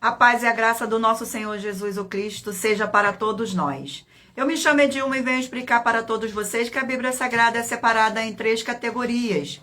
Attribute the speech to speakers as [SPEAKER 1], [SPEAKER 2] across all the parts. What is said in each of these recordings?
[SPEAKER 1] A paz e a graça do nosso Senhor Jesus o Cristo seja para todos nós. Eu me chamo Edilma e venho explicar para todos vocês que a Bíblia Sagrada é separada em 3 categorias.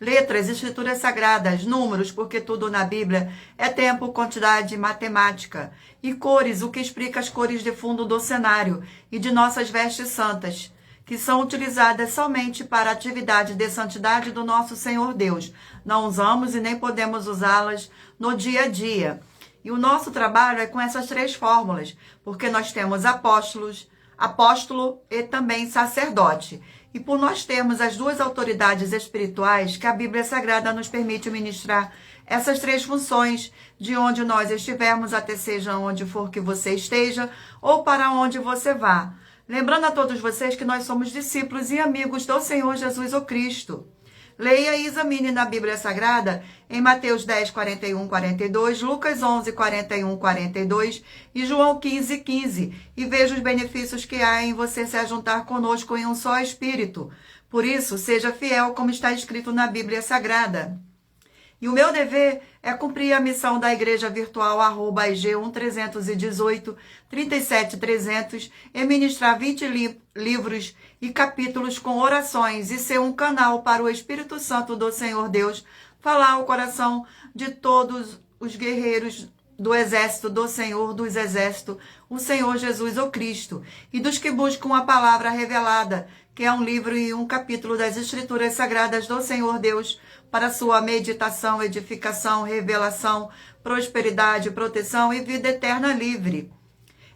[SPEAKER 1] Letras, escrituras sagradas, números, porque tudo na Bíblia é tempo, quantidade, matemática. E cores, o que explica as cores de fundo do cenário e de nossas vestes santas, que são utilizadas somente para a atividade de santidade do nosso Senhor Deus. Não usamos e nem podemos usá-las no dia a dia. E o nosso trabalho é com essas 3 fórmulas, porque nós temos apóstolo e também sacerdote. E por nós termos as 2 autoridades espirituais que a Bíblia Sagrada nos permite ministrar essas 3 funções, de onde nós estivermos, até seja onde for que você esteja, ou para onde você vá. Lembrando a todos vocês que nós somos discípulos e amigos do Senhor Jesus o Cristo. Leia e examine na Bíblia Sagrada em Mateus 10, 41, 42, Lucas 11, 41, 42 e João 15, 15. E veja os benefícios que há em você se ajuntar conosco em um só Espírito. Por isso, seja fiel como está escrito na Bíblia Sagrada. E o meu dever é cumprir a missão da Igreja Virtual @ig1318 37300 e ministrar 20 livros e capítulos com orações e ser um canal para o Espírito Santo do Senhor Deus falar ao coração de todos os guerreiros do exército do Senhor dos Exércitos, o Senhor Jesus o Cristo, e dos que buscam a palavra revelada, que é um livro e um capítulo das Escrituras Sagradas do Senhor Deus, para sua meditação, edificação, revelação, prosperidade, proteção e vida eterna livre.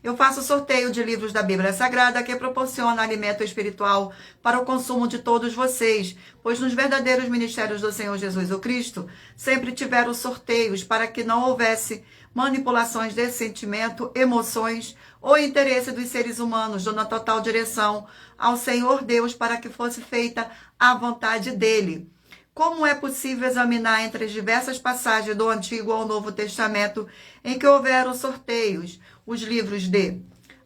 [SPEAKER 1] Eu faço sorteio de livros da Bíblia Sagrada que proporciona alimento espiritual para o consumo de todos vocês, pois nos verdadeiros ministérios do Senhor Jesus o Cristo sempre tiveram sorteios para que não houvesse manipulações de sentimento, emoções ou interesse dos seres humanos, dando a total direção ao Senhor Deus para que fosse feita a vontade dele. Como é possível examinar entre as diversas passagens do Antigo ao Novo Testamento em que houveram sorteios? Os livros de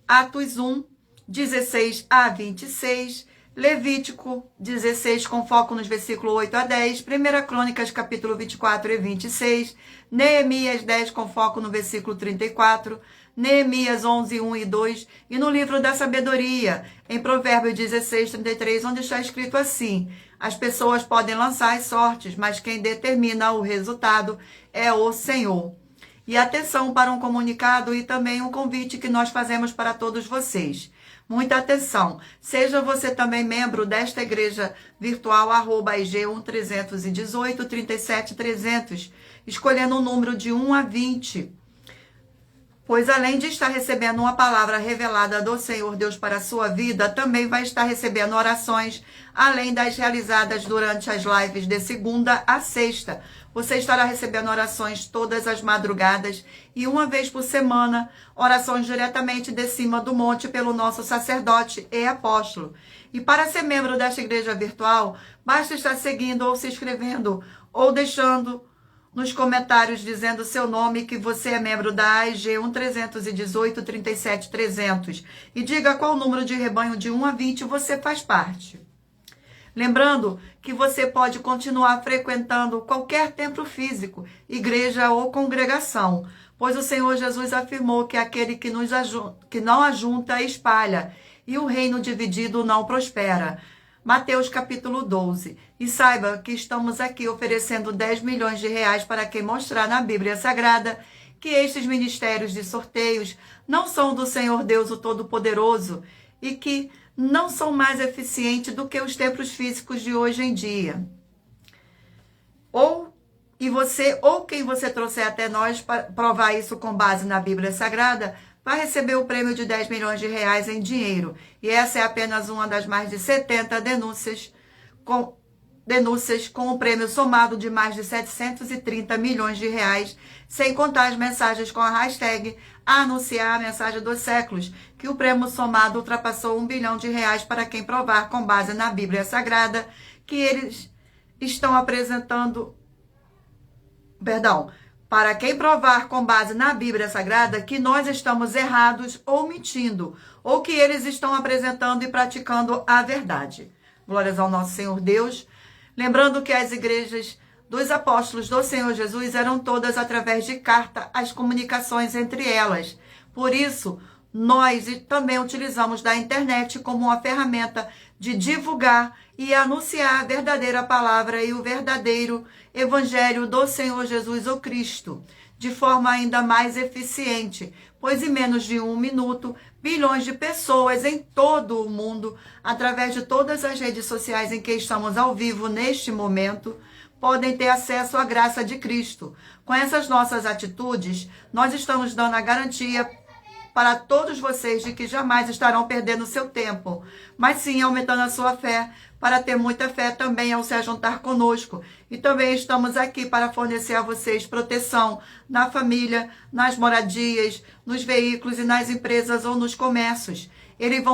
[SPEAKER 1] Atos 1, 16 a 26, Levítico 16, com foco nos versículos 8 a 10, 1 Crônicas, capítulo 24 e 26, Neemias 10, com foco no versículo 34, Neemias 11, 1 e 2, e no livro da sabedoria, em Provérbios 16, 33, onde está escrito assim: as pessoas podem lançar as sortes, mas quem determina o resultado é o Senhor. E atenção para um comunicado e também um convite que nós fazemos para todos vocês. Muita atenção. Seja você também membro desta igreja virtual @ig1318 37300, escolhendo o número de 1 a 20. Pois além de estar recebendo uma palavra revelada do Senhor Deus para a sua vida, também vai estar recebendo orações, além das realizadas durante as lives de segunda a sexta. Você estará recebendo orações todas as madrugadas e uma vez por semana, orações diretamente de cima do monte pelo nosso sacerdote e apóstolo. E para ser membro desta igreja virtual, basta estar seguindo ou se inscrevendo ou deixando nos comentários dizendo seu nome, que você é membro da AIG 1318 37300 e diga qual número de rebanho de 1 a 20 você faz parte. Lembrando que você pode continuar frequentando qualquer templo físico, igreja ou congregação, pois o Senhor Jesus afirmou que aquele que não ajunta espalha, e o reino dividido não prospera. Mateus capítulo 12. E saiba que estamos aqui oferecendo 10 milhões de reais para quem mostrar na Bíblia Sagrada que estes ministérios de sorteios não são do Senhor Deus o Todo-Poderoso e que não são mais eficientes do que os templos físicos de hoje em dia. Ou quem você trouxer até nós para provar isso com base na Bíblia Sagrada, vai receber o prêmio de 10 milhões de reais em dinheiro. E essa é apenas uma das mais de 70 denúncias com um prêmio somado de mais de 730 milhões de reais, sem contar as mensagens com a hashtag anunciar a mensagem dos séculos, que o prêmio somado ultrapassou 1 bilhão de reais para quem provar com base na Bíblia Sagrada que eles estão apresentando... Para quem provar com base na Bíblia Sagrada que nós estamos errados ou mentindo, ou que eles estão apresentando e praticando a verdade. Glórias ao nosso Senhor Deus. Lembrando que as igrejas dos apóstolos do Senhor Jesus eram todas através de carta, as comunicações entre elas. Por isso, nós também utilizamos da internet como uma ferramenta de divulgar e anunciar a verdadeira palavra e o verdadeiro evangelho do Senhor Jesus, o Cristo, de forma ainda mais eficiente, pois em menos de 1 minuto, bilhões de pessoas em todo o mundo, através de todas as redes sociais em que estamos ao vivo neste momento, podem ter acesso à graça de Cristo. Com essas nossas atitudes, nós estamos dando a garantia para todos vocês de que jamais estarão perdendo seu tempo, mas sim aumentando a sua fé, para ter muita fé também ao se juntar conosco. E também estamos aqui para fornecer a vocês proteção na família, nas moradias, nos veículos e nas empresas ou nos comércios. Eles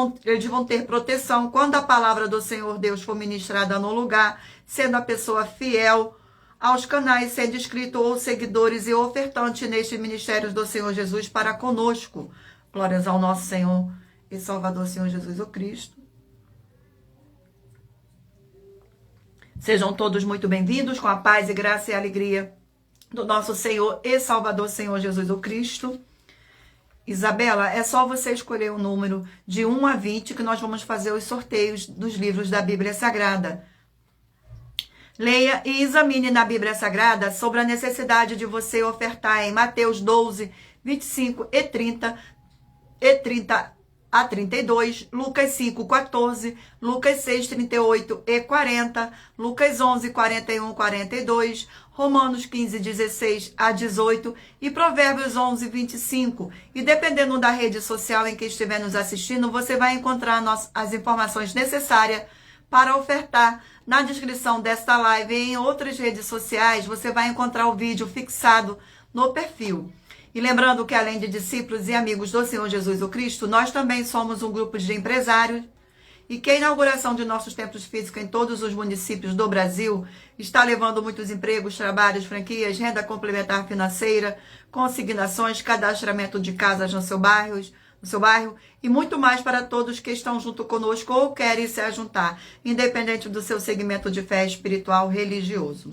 [SPEAKER 1] vão ter proteção quando a palavra do Senhor Deus for ministrada no lugar, sendo a pessoa fiel aos canais, sendo inscrito ou seguidores e ofertante neste ministério do Senhor Jesus para conosco. Glórias ao nosso Senhor e Salvador, Senhor Jesus, o Cristo. Sejam todos muito bem-vindos com a paz e graça e alegria do nosso Senhor e Salvador, Senhor Jesus, o Cristo. Isabela, é só você escolher o número de 1 a 20 que nós vamos fazer os sorteios dos livros da Bíblia Sagrada. Leia e examine na Bíblia Sagrada sobre a necessidade de você ofertar em Mateus 12, 25 e 30 a 32, Lucas 5, 14, Lucas 6, 38 e 40, Lucas 11, 41, 42, Romanos 15, 16 a 18 e Provérbios 11, 25. E dependendo da rede social em que estiver nos assistindo, você vai encontrar as informações necessárias para ofertar. Na descrição desta live e em outras redes sociais, você vai encontrar o vídeo fixado no perfil. E lembrando que além de discípulos e amigos do Senhor Jesus o Cristo, nós também somos um grupo de empresários e que a inauguração de nossos templos físicos em todos os municípios do Brasil está levando muitos empregos, trabalhos, franquias, renda complementar financeira, consignações, cadastramento de casas no seu bairro e muito mais para todos que estão junto conosco ou querem se ajuntar, independente do seu segmento de fé espiritual religioso.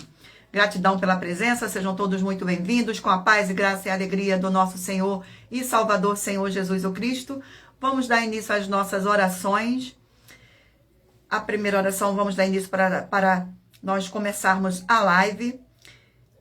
[SPEAKER 1] Gratidão pela presença, sejam todos muito bem-vindos, com a paz e graça e alegria do nosso Senhor e Salvador, Senhor Jesus o Cristo. Vamos dar início às nossas orações. A primeira oração, vamos dar início para nós começarmos a live.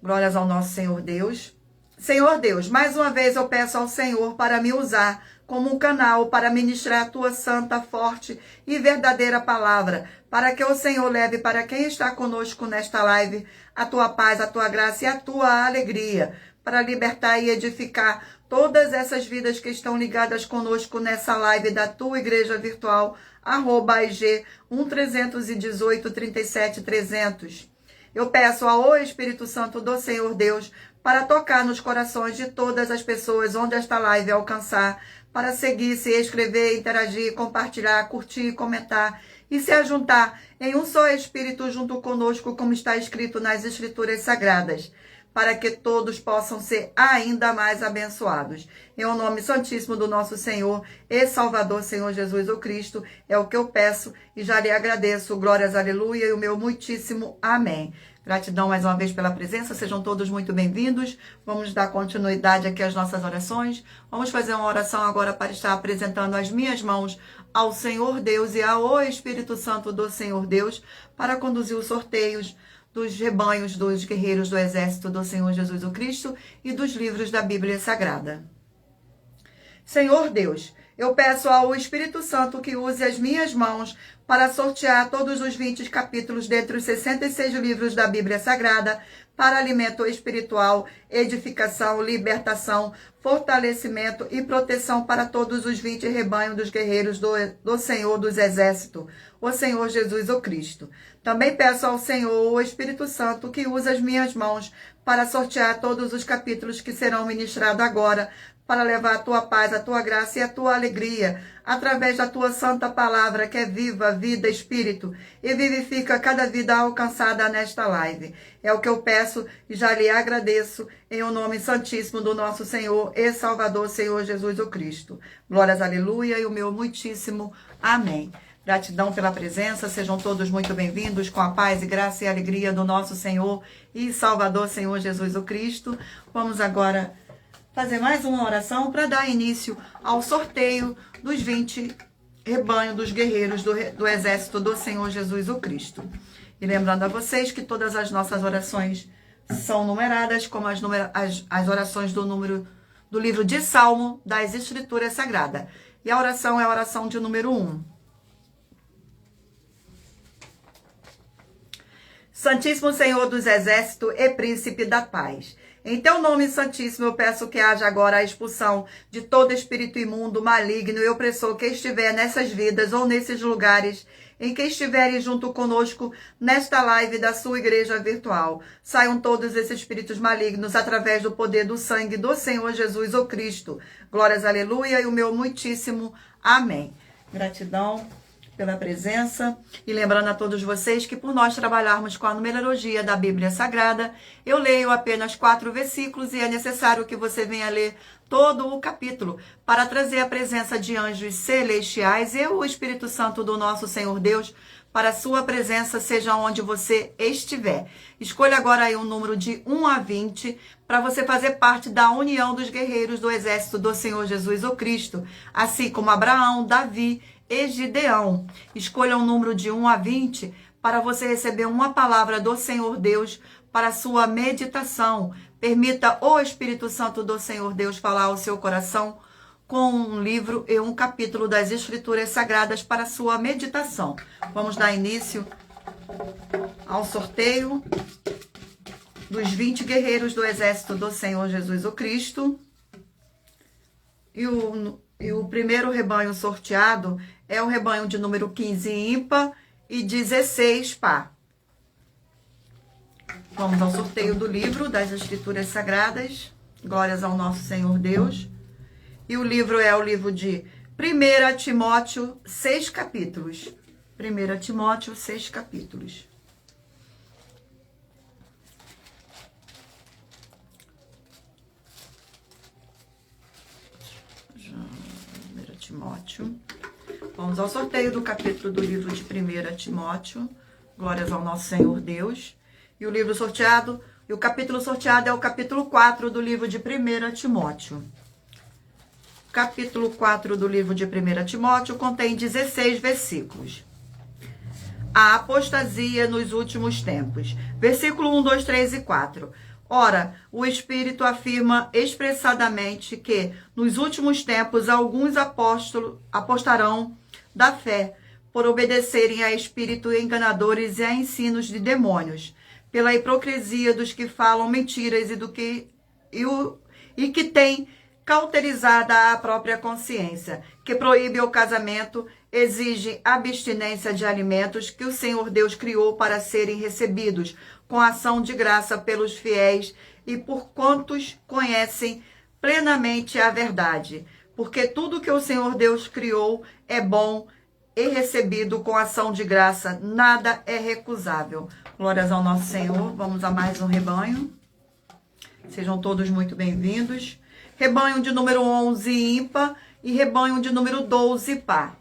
[SPEAKER 1] Glórias ao nosso Senhor Deus. Senhor Deus, mais uma vez eu peço ao Senhor para me usar como um canal para ministrar a tua santa, forte e verdadeira palavra, para que o Senhor leve para quem está conosco nesta live a tua paz, a tua graça e a tua alegria, para libertar e edificar todas essas vidas que estão ligadas conosco nessa live da tua igreja virtual, @IG 1318 37 300. Eu peço ao Espírito Santo do Senhor Deus para tocar nos corações de todas as pessoas onde esta live alcançar, para seguir, se inscrever, interagir, compartilhar, curtir, comentar e se ajuntar em um só Espírito junto conosco, como está escrito nas Escrituras Sagradas, para que todos possam ser ainda mais abençoados. Em o nome santíssimo do nosso Senhor e Salvador, Senhor Jesus o Cristo, é o que eu peço e já lhe agradeço. Glórias, aleluia, e o meu muitíssimo amém. Gratidão mais uma vez pela presença, sejam todos muito bem-vindos. Vamos dar continuidade aqui às nossas orações. Vamos fazer uma oração agora para estar apresentando as minhas mãos ao Senhor Deus e ao Espírito Santo do Senhor Deus para conduzir os sorteios dos rebanhos dos guerreiros do exército do Senhor Jesus o Cristo e dos livros da Bíblia Sagrada. Senhor Deus, eu peço ao Espírito Santo que use as minhas mãos para sortear todos os 20 capítulos dentre os 66 livros da Bíblia Sagrada para alimento espiritual, edificação, libertação, fortalecimento e proteção para todos os 20 rebanhos dos guerreiros do Senhor dos Exércitos, o Senhor Jesus o Cristo. Também peço ao Senhor, o Espírito Santo, que use as minhas mãos para sortear todos os capítulos que serão ministrados agora, para levar a tua paz, a tua graça e a tua alegria, através da tua santa palavra, que é viva, vida, espírito, e vivifica cada vida alcançada nesta live. É o que eu peço e já lhe agradeço, em o nome santíssimo do nosso Senhor e Salvador, Senhor Jesus o Cristo. Glórias, aleluia, e o meu muitíssimo amém. Gratidão pela presença, sejam todos muito bem-vindos com a paz e graça e alegria do nosso Senhor e Salvador, Senhor Jesus o Cristo. Vamos agora fazer mais uma oração para dar início ao sorteio dos 20 rebanhos dos guerreiros do exército do Senhor Jesus o Cristo. E lembrando a vocês que todas as nossas orações são numeradas, como as orações do livro de Salmo das Escrituras Sagradas. E a oração é a oração de número 1. Santíssimo Senhor dos Exércitos e Príncipe da Paz, em teu nome santíssimo eu peço que haja agora a expulsão de todo espírito imundo, maligno e opressor que estiver nessas vidas ou nesses lugares em que estiverem junto conosco nesta live da sua igreja virtual. Saiam todos esses espíritos malignos através do poder do sangue do Senhor Jesus o Cristo. Glórias, aleluia, e o meu muitíssimo amém. Gratidão pela presença, e lembrando a todos vocês que por nós trabalharmos com a numerologia da Bíblia Sagrada, eu leio apenas 4 versículos e é necessário que você venha ler todo o capítulo para trazer a presença de anjos celestiais e o Espírito Santo do nosso Senhor Deus para a sua presença, seja onde você estiver. Escolha agora aí um número de 1 a 20 para você fazer parte da união dos guerreiros do exército do Senhor Jesus o Cristo, assim como Abraão, Davi e Gideão. Escolha um número de 1 a 20 para você receber uma palavra do Senhor Deus para a sua meditação. Permita o Espírito Santo do Senhor Deus falar ao seu coração com um livro e um capítulo das Escrituras Sagradas para a sua meditação. Vamos dar início ao sorteio dos 20 guerreiros do exército do Senhor Jesus o Cristo. E o primeiro rebanho sorteado é o rebanho de número 15 ímpar e 16 par. Vamos ao sorteio do livro das Escrituras Sagradas. Glórias ao nosso Senhor Deus. E o livro é o livro de 1 Timóteo, 6 capítulos. 1 Timóteo, 6 capítulos. Timóteo. Vamos ao sorteio do capítulo do livro de 1 Timóteo. Glórias ao nosso Senhor Deus. E o livro sorteado, e o capítulo sorteado é o capítulo 4 do livro de 1 Timóteo. Capítulo 4 do livro de 1 Timóteo contém 16 versículos. A apostasia nos últimos tempos. Versículo 1, 2, 3 e 4. Ora, o Espírito afirma expressadamente que, nos últimos tempos, alguns apóstolos apostarão da fé, por obedecerem a espíritos enganadores e a ensinos de demônios, pela hipocrisia dos que falam mentiras e que têm cauterizada a própria consciência, que proíbe o casamento, exige abstinência de alimentos que o Senhor Deus criou para serem recebidos com ação de graça pelos fiéis e por quantos conhecem plenamente a verdade. Porque tudo que o Senhor Deus criou é bom e recebido com ação de graça, nada é recusável. Glórias ao nosso Senhor. Vamos a mais um rebanho. Sejam todos muito bem-vindos. Rebanho de número 11 ímpar e rebanho de número 12 par.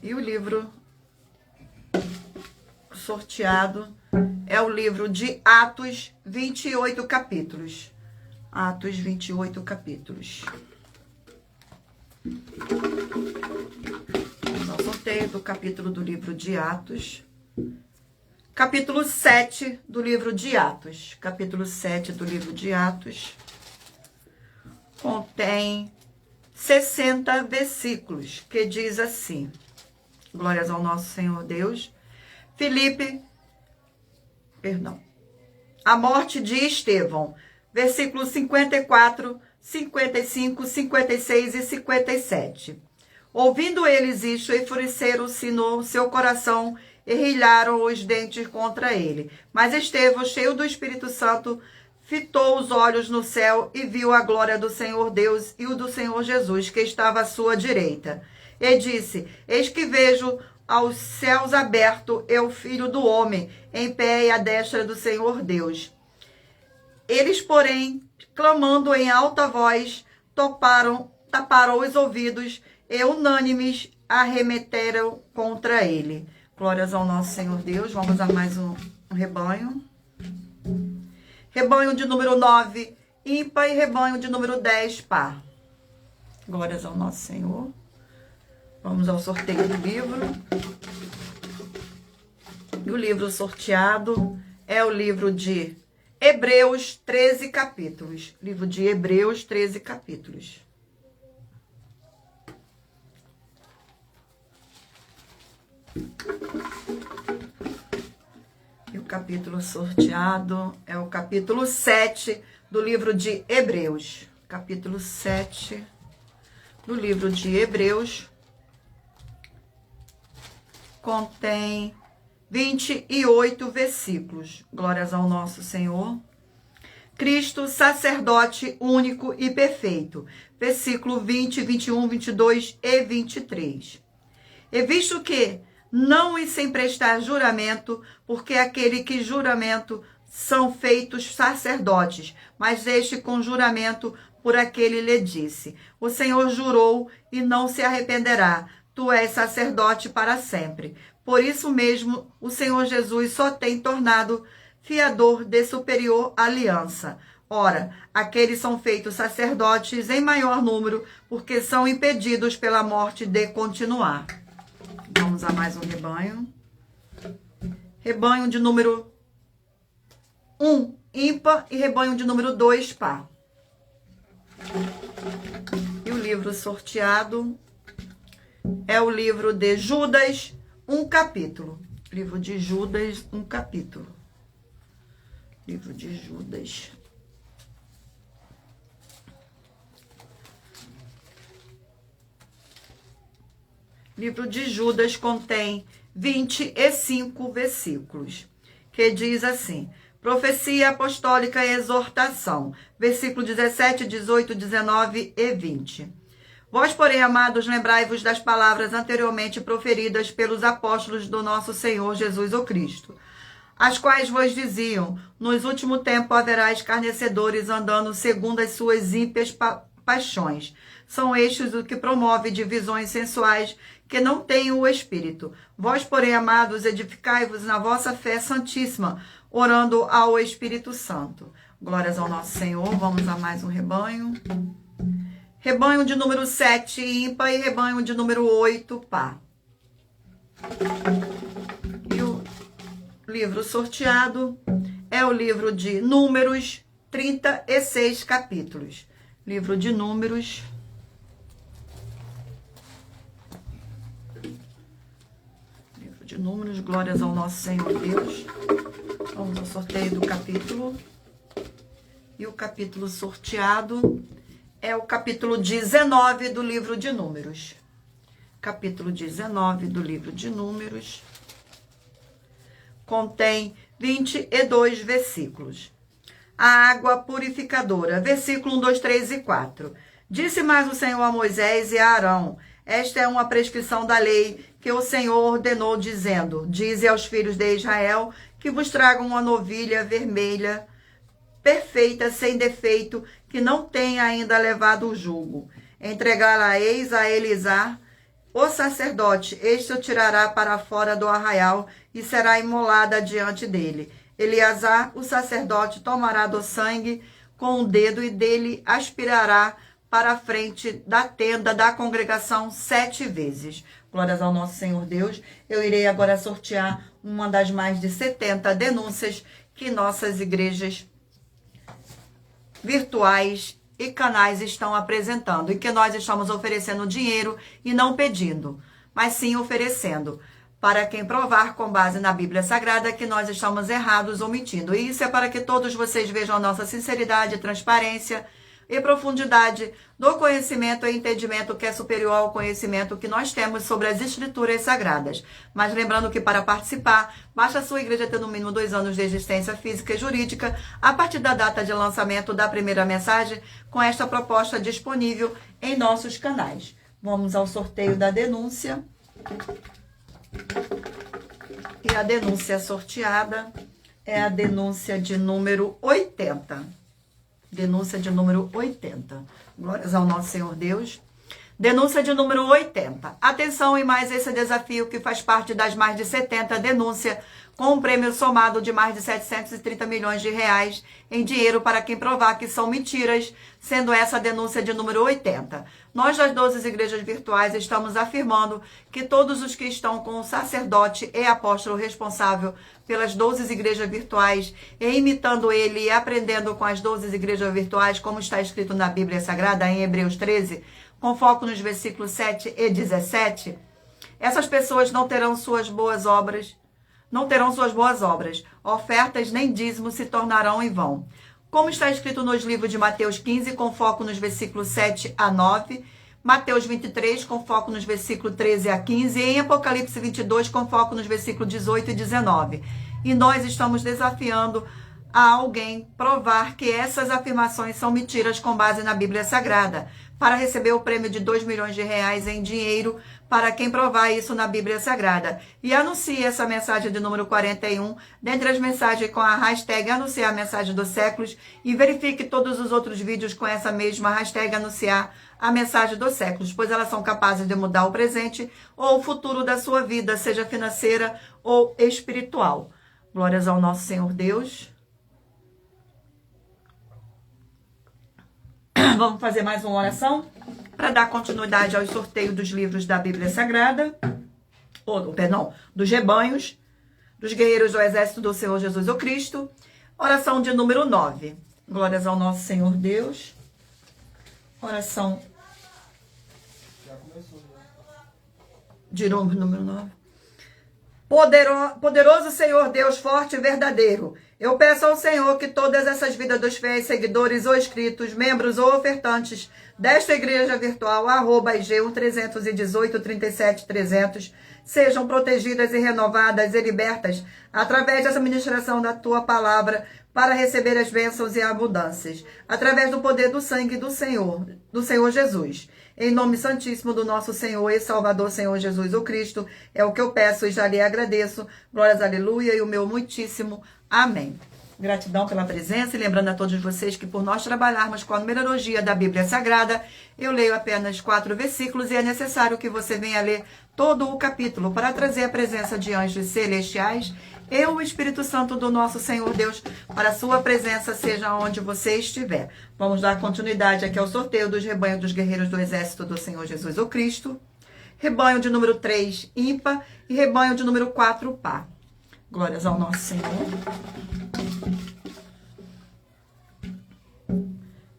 [SPEAKER 1] E o livro sorteado é o livro de Atos, 28 capítulos. Atos, 28 capítulos. Vamos ao sorteio do capítulo do livro de Atos. Capítulo 7 do livro de Atos. Capítulo 7 do livro de Atos contém 60 versículos, que diz assim: glórias ao nosso Senhor Deus. A morte de Estevão, versículos 54, 55, 56 e 57. Ouvindo eles isto, enfureceram-se no seu coração e rilharam os dentes contra ele. Mas Estevão, cheio do Espírito Santo, fitou os olhos no céu e viu a glória do Senhor Deus e o do Senhor Jesus, que estava à sua direita. E disse: eis que vejo aos céus abertos e o Filho do Homem em pé à destra do Senhor Deus. Eles, porém, clamando em alta voz, taparam os ouvidos e unânimes arremeteram contra ele. Glórias ao nosso Senhor Deus. Vamos a mais um rebanho. Rebanho de número 9, ímpar, e rebanho de número 10, par. Glórias ao nosso Senhor. Vamos ao sorteio do livro. E o livro sorteado é o livro de Hebreus, 13 capítulos. Livro de Hebreus, 13 capítulos. E o capítulo sorteado é o capítulo 7 do livro de Hebreus. Capítulo 7 do livro de Hebreus contém 28 versículos. Glórias ao nosso Senhor. Cristo, sacerdote único e perfeito. Versículo 20, 21, 22 e 23. E visto que não e sem prestar juramento, porque aquele que juramento são feitos sacerdotes, mas este com juramento por aquele lhe disse: o Senhor jurou e não se arrependerá, tu és sacerdote para sempre. Por isso mesmo, o Senhor Jesus só tem tornado fiador de superior aliança. Ora, aqueles são feitos sacerdotes em maior número, porque são impedidos pela morte de continuar. Vamos a mais um rebanho. Rebanho de número 1, ímpar, e rebanho de número 2, par. E o livro sorteado é o livro de Judas, um capítulo. Livro de Judas, um capítulo. Livro de Judas. Livro de Judas contém 25 versículos, que diz assim: profecia apostólica e exortação, versículo 17, 18, 19 e 20. Vós, porém, amados, lembrai-vos das palavras anteriormente proferidas pelos apóstolos do nosso Senhor Jesus o Cristo, as quais vos diziam: nos últimos tempos haverá escarnecedores andando segundo as suas ímpias paixões. São estes os que promovem divisões sensuais, que não têm o Espírito. Vós, porém, amados, edificai-vos na vossa fé santíssima, orando ao Espírito Santo. Glórias ao nosso Senhor. Vamos a mais um rebanho. Rebanho de número 7, ímpar, e rebanho de número 8, par. E o livro sorteado é o livro de Números, 36 capítulos. Livro de Números. Livro de Números, glórias ao nosso Senhor Deus. Vamos ao sorteio do capítulo. E o capítulo sorteado é o capítulo 19 do livro de Números. Capítulo 19 do livro de Números contém 22 versículos. A água purificadora, versículo 1, 2, 3 e 4. Disse mais o Senhor a Moisés e a Arão: esta é uma prescrição da lei que o Senhor ordenou, dizendo: dize aos filhos de Israel que vos tragam uma novilha vermelha, perfeita, sem defeito, que não tenha ainda levado o jugo. Entregá-la-eis a Eleazar, o sacerdote. Este o tirará para fora do arraial e será imolada diante dele. Eleazar, o sacerdote, tomará do sangue com o dedo e dele aspirará para a frente da tenda da congregação 7 vezes. Glórias ao nosso Senhor Deus. Eu irei agora sortear uma das mais de 70 denúncias que nossas igrejas virtuais e canais estão apresentando, e que nós estamos oferecendo dinheiro e não pedindo, mas sim oferecendo, para quem provar com base na Bíblia Sagrada que nós estamos errados ou mentindo. E isso é para que todos vocês vejam a nossa sinceridade, transparência e profundidade do conhecimento e entendimento que é superior ao conhecimento que nós temos sobre as Escrituras Sagradas. Mas lembrando que para participar, basta a sua igreja ter no mínimo 2 anos de existência física e jurídica a partir da data de lançamento da primeira mensagem com esta proposta disponível em nossos canais. Vamos ao sorteio da denúncia. E a denúncia sorteada é a denúncia de número 80. Denúncia de número 80. Glórias ao nosso Senhor Deus. Denúncia de número 80. Atenção e mais esse desafio que faz parte das mais de 70 denúncias com um prêmio somado de mais de 730 milhões de reais em dinheiro para quem provar que são mentiras, sendo essa a denúncia de número 80. Nós das 12 igrejas virtuais estamos afirmando que todos os que estão com o sacerdote e apóstolo responsável pelas 12 igrejas virtuais e imitando ele e aprendendo com as 12 igrejas virtuais, como está escrito na Bíblia Sagrada em Hebreus 13, com foco nos versículos 7 e 17, essas pessoas não terão suas boas obras, ofertas nem dízimos se tornarão em vão. Como está escrito nos livros de Mateus 15, com foco nos versículos 7 a 9, Mateus 23, com foco nos versículos 13 a 15, e em Apocalipse 22, com foco nos versículos 18 e 19. E nós estamos desafiando a alguém provar que essas afirmações são mentiras com base na Bíblia Sagrada, para receber o prêmio de 2 milhões de reais em dinheiro para quem provar isso na Bíblia Sagrada. E anuncie essa mensagem de número 41, dentre as mensagens com a hashtag anunciar a mensagem dos séculos, e verifique todos os outros vídeos com essa mesma hashtag anunciar a mensagem dos séculos, pois elas são capazes de mudar o presente ou o futuro da sua vida, seja financeira ou espiritual. Glórias ao nosso Senhor Deus. Vamos fazer mais uma oração para dar continuidade ao sorteio dos livros da Bíblia Sagrada, dos rebanhos, dos guerreiros do exército do Senhor Jesus o Cristo. Oração de número 9. Glórias ao nosso Senhor Deus. Oração de número 9. Poderoso Senhor Deus forte e verdadeiro, eu peço ao Senhor que todas essas vidas dos fiéis seguidores ou inscritos, membros ou ofertantes desta igreja virtual, @IG 1318 37 300, sejam protegidas e renovadas e libertas através dessa ministração da tua palavra para receber as bênçãos e abundâncias, através do poder do sangue do Senhor Jesus. Em nome santíssimo do nosso Senhor e Salvador, Senhor Jesus o Cristo, é o que eu peço e já lhe agradeço. Glórias, aleluia, e o meu muitíssimo amém. Gratidão pela presença e lembrando a todos vocês que por nós trabalharmos com a numerologia da Bíblia Sagrada, eu leio apenas 4 versículos e é necessário que você venha ler todo o capítulo para trazer a presença de anjos celestiais e o Espírito Santo do nosso Senhor Deus para a sua presença seja onde você estiver. Vamos dar continuidade aqui ao sorteio dos rebanhos dos guerreiros do exército do Senhor Jesus o Cristo. Rebanho de número 3, ímpar, e rebanho de número 4, par. Glórias ao nosso Senhor.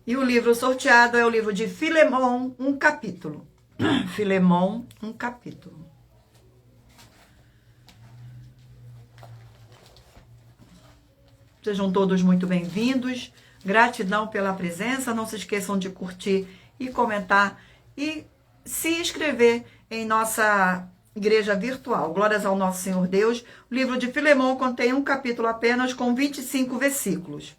[SPEAKER 1] E o livro sorteado é o livro de Filemão, um capítulo. Filemão, um capítulo. Sejam todos muito bem-vindos. Gratidão pela presença. Não se esqueçam de curtir e comentar e se inscrever em nossa igreja virtual. Glórias ao nosso Senhor Deus. O livro de Filemão contém um capítulo apenas com 25 versículos.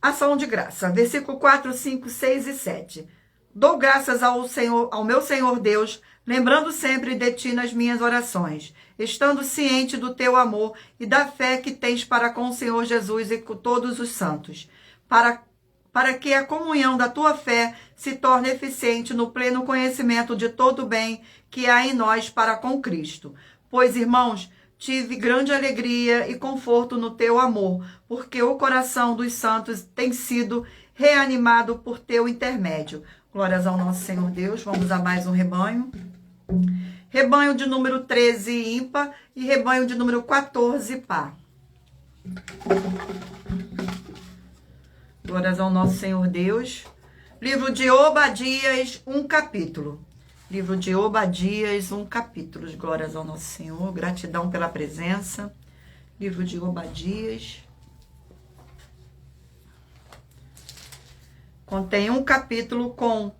[SPEAKER 1] Ação de graça. Versículo 4, 5, 6 e 7. Dou graças ao meu Senhor Deus, lembrando sempre de ti nas minhas orações, estando ciente do teu amor e da fé que tens para com o Senhor Jesus e com todos os santos, para que a comunhão da tua fé se torne eficiente no pleno conhecimento de todo o bem que há em nós para com Cristo. Pois, irmãos, tive grande alegria e conforto no teu amor, porque o coração dos santos tem sido reanimado por teu intermédio. Glórias ao nosso Senhor Deus. Vamos a mais um rebanho. Rebanho de número 13, ímpar, e rebanho de número 14, par. Glórias ao nosso Senhor Deus. Livro de Obadias, um capítulo. Livro de Obadias, um capítulo. Glórias ao nosso Senhor. Gratidão pela presença. Livro de Obadias. Contém um capítulo com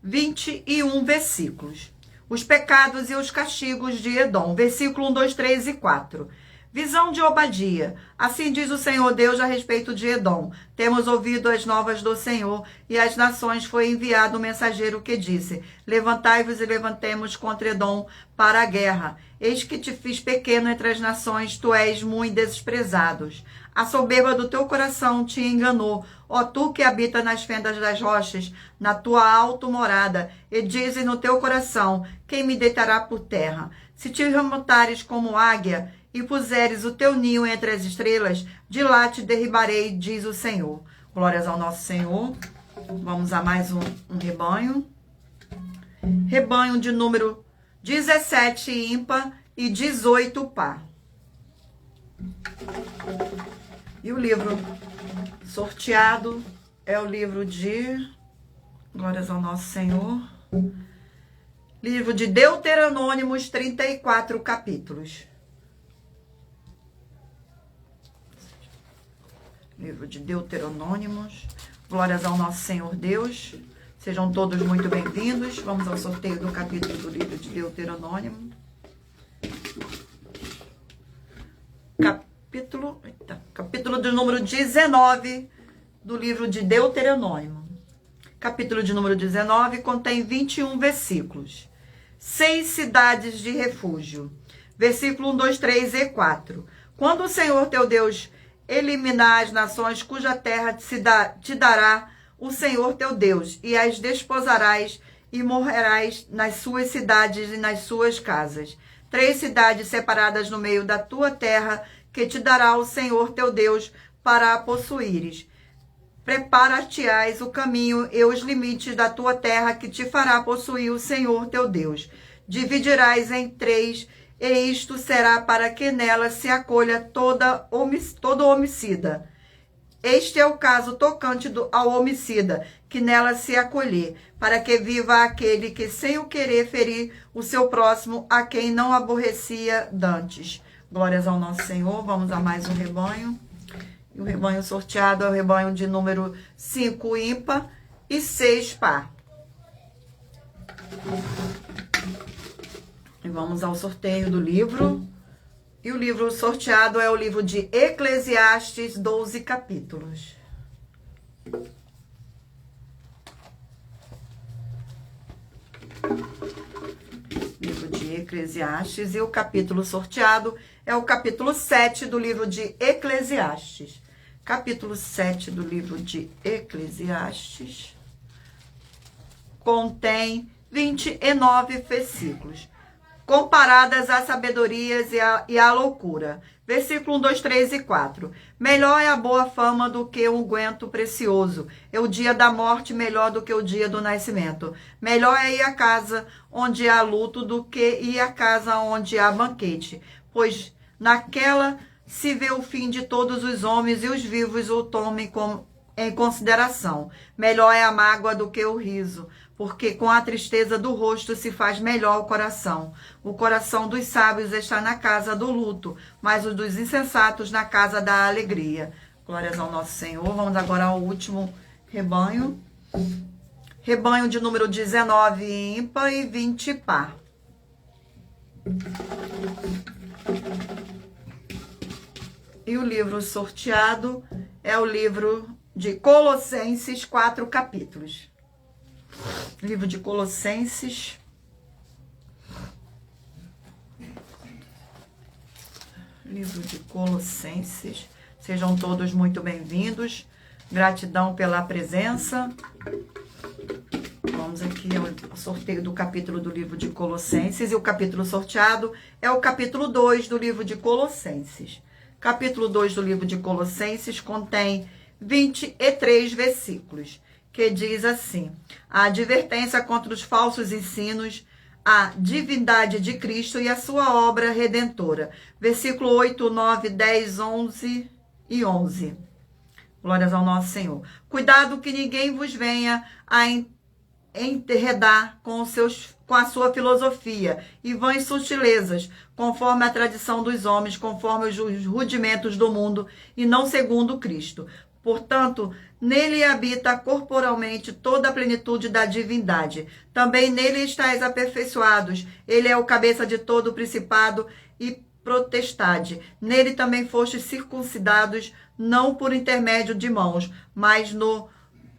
[SPEAKER 1] 21 versículos. Os pecados e os castigos de Edom. Versículo 1, 2, 3 e 4. Visão de Obadia. Assim diz o Senhor Deus a respeito de Edom. Temos ouvido as novas do Senhor, e às nações foi enviado um mensageiro que disse: levantai-vos e levantemos contra Edom para a guerra. Eis que te fiz pequeno entre as nações, tu és muito desprezado. A soberba do teu coração te enganou, ó tu que habita nas fendas das rochas, na tua alta morada, e dizes no teu coração, quem me deitará por terra? Se te remontares como águia, e puseres o teu ninho entre as estrelas, de lá te derribarei, diz o Senhor. Glórias ao nosso Senhor. Vamos a mais um rebanho. Rebanho de número 17 ímpar e 18 par. E o livro sorteado é o livro de... Glórias ao nosso Senhor. Livro de Deuteronômicos, 34 capítulos. Livro de Deuteronômicos. Glórias ao nosso Senhor Deus. Sejam todos muito bem-vindos. Vamos ao sorteio do capítulo do livro de Deuteronômio. Capítulo do número 19 do livro de Deuteronômio. Capítulo de número 19 contém 21 versículos. 6 cidades de refúgio. Versículo 1, 2, 3 e 4. Quando o Senhor teu Deus eliminar as nações cuja terra te dará o Senhor teu Deus, e as desposarás e morrerás nas suas cidades e nas suas casas. 3 cidades separadas no meio da tua terra, que te dará o Senhor teu Deus para a possuíres. Prepara-te-ás o caminho e os limites da tua terra, que te fará possuir o Senhor teu Deus. Dividirás em 3, e isto será para que nela se acolha todo homicida. Este é o caso tocante ao homicida, que nela se acolher, para que viva aquele que sem o querer ferir o seu próximo, a quem não aborrecia dantes. Glórias ao nosso Senhor. Vamos a mais um rebanho. E o rebanho sorteado é o rebanho de número 5 ímpar e 6 par. E vamos ao sorteio do livro. E o livro sorteado é o livro de Eclesiastes, 12 capítulos. Livro de Eclesiastes. E o capítulo sorteado é o capítulo 7 do livro de Eclesiastes. Capítulo 7 do livro de Eclesiastes contém 29 versículos, comparadas às sabedorias e à loucura. Versículo 1, 2, 3 e 4. Melhor é a boa fama do que um unguento precioso. É o dia da morte melhor do que o dia do nascimento. Melhor é ir à casa onde há luto do que ir à casa onde há banquete. Pois naquela se vê o fim de todos os homens, e os vivos o tomem em consideração. Melhor é a mágoa do que o riso, porque com a tristeza do rosto se faz melhor o coração. O coração dos sábios está na casa do luto, mas o dos insensatos na casa da alegria. Glórias ao nosso Senhor. Vamos agora ao último rebanho. Rebanho de número 19 ímpar e 20 par. E o livro sorteado é o livro de Colossenses, 4 capítulos. Livro de Colossenses. Livro de Colossenses. Sejam todos muito bem-vindos. Gratidão pela presença. Vamos aqui ao sorteio do capítulo do livro de Colossenses. E o capítulo sorteado é o capítulo 2 do livro de Colossenses. Capítulo 2 do livro de Colossenses contém 23 versículos, que diz assim: a advertência contra os falsos ensinos, a divindade de Cristo e a sua obra redentora. Versículo 8, 9, 10, 11 e 11. Glórias ao nosso Senhor. Cuidado que ninguém vos venha a enredar com a sua filosofia e vãs sutilezas, conforme a tradição dos homens, conforme os rudimentos do mundo, e não segundo Cristo. Portanto, nele habita corporalmente toda a plenitude da divindade. Também nele estáis aperfeiçoados. Ele é o cabeça de todo o principado e potestade. Nele também fostes circuncidados, não por intermédio de mãos, mas no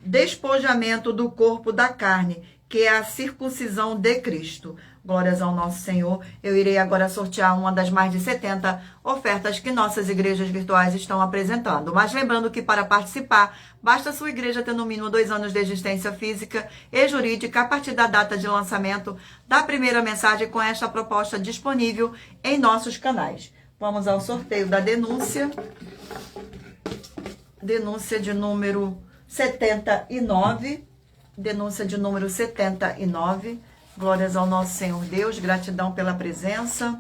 [SPEAKER 1] despojamento do corpo da carne, que é a circuncisão de Cristo. Glórias ao nosso Senhor. Eu irei agora sortear uma das mais de 70 ofertas que nossas igrejas virtuais estão apresentando. Mas lembrando que para participar, basta sua igreja ter no mínimo 2 anos de existência física e jurídica a partir da data de lançamento da primeira mensagem com esta proposta disponível em nossos canais. Vamos ao sorteio da denúncia. Denúncia de número 79. Denúncia de número 79. Glórias ao nosso Senhor Deus, gratidão pela presença.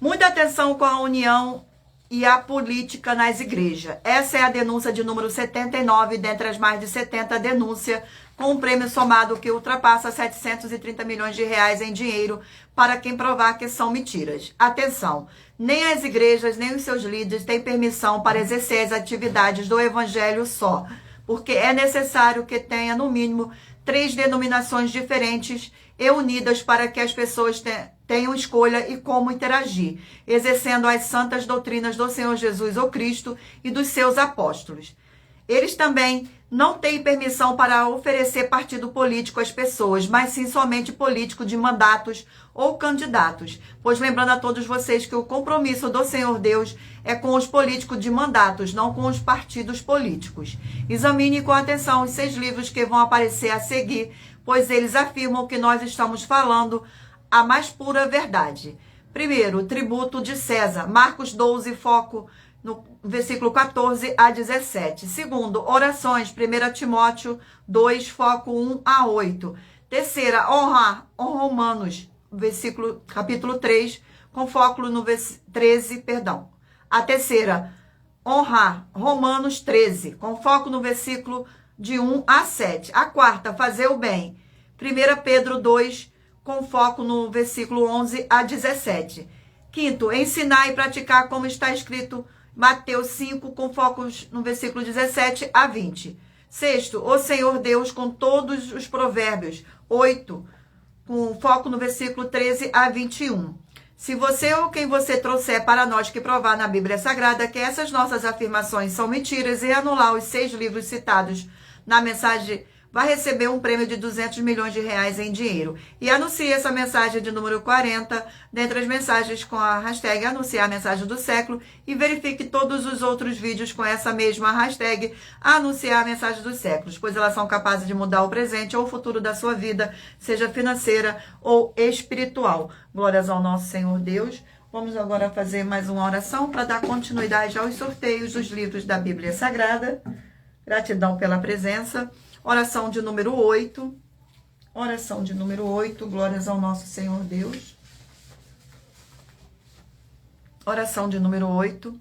[SPEAKER 1] Muita atenção com a união e a política nas igrejas. Essa é a denúncia de número 79, dentre as mais de 70 denúncias, com um prêmio somado que ultrapassa 730 milhões de reais em dinheiro para quem provar que são mentiras. Atenção, nem as igrejas, nem os seus líderes têm permissão para exercer as atividades do evangelho só, porque é necessário que tenha, no mínimo, 3 denominações diferentes e unidas para que as pessoas tenham escolha e como interagir, exercendo as santas doutrinas do Senhor Jesus ou Cristo e dos seus apóstolos. Eles também não têm permissão para oferecer partido político às pessoas, mas sim somente político de mandatos ou candidatos. Pois lembrando a todos vocês que o compromisso do Senhor Deus é com os políticos de mandatos, não com os partidos políticos. Examine com atenção os 6 livros que vão aparecer a seguir, pois eles afirmam que nós estamos falando a mais pura verdade. Primeiro, o tributo de César, Marcos 12, foco no versículo 14 a 17. Segundo, orações, 1 Timóteo 2, foco 1 a 8. Terceira, honrar, Romanos, capítulo 3, com foco no 13, perdão. A terceira, honrar, Romanos 13, com foco no versículo de 1 a 7. A quarta, fazer o bem, 1 Pedro 2, com foco no versículo 11 a 17. Quinto, ensinar e praticar como está escrito Mateus 5, com focos no versículo 17 a 20. Sexto, o Senhor Deus com todos os provérbios, 8, com foco no versículo 13 a 21. Se você ou quem você trouxer para nós que provar na Bíblia Sagrada que essas nossas afirmações são mentiras e anular os 6 livros citados na mensagem, vai receber um prêmio de 200 milhões de reais em dinheiro. E anuncie essa mensagem de número 40, dentre as mensagens com a hashtag anunciar a mensagem do século, e verifique todos os outros vídeos com essa mesma hashtag anunciar a mensagem dos séculos, pois elas são capazes de mudar o presente ou o futuro da sua vida, seja financeira ou espiritual. Glórias ao nosso Senhor Deus. Vamos agora fazer mais uma oração para dar continuidade aos sorteios dos livros da Bíblia Sagrada. Gratidão pela presença. Oração de número 8. Oração de número 8. Glórias ao nosso Senhor Deus. Oração de número 8.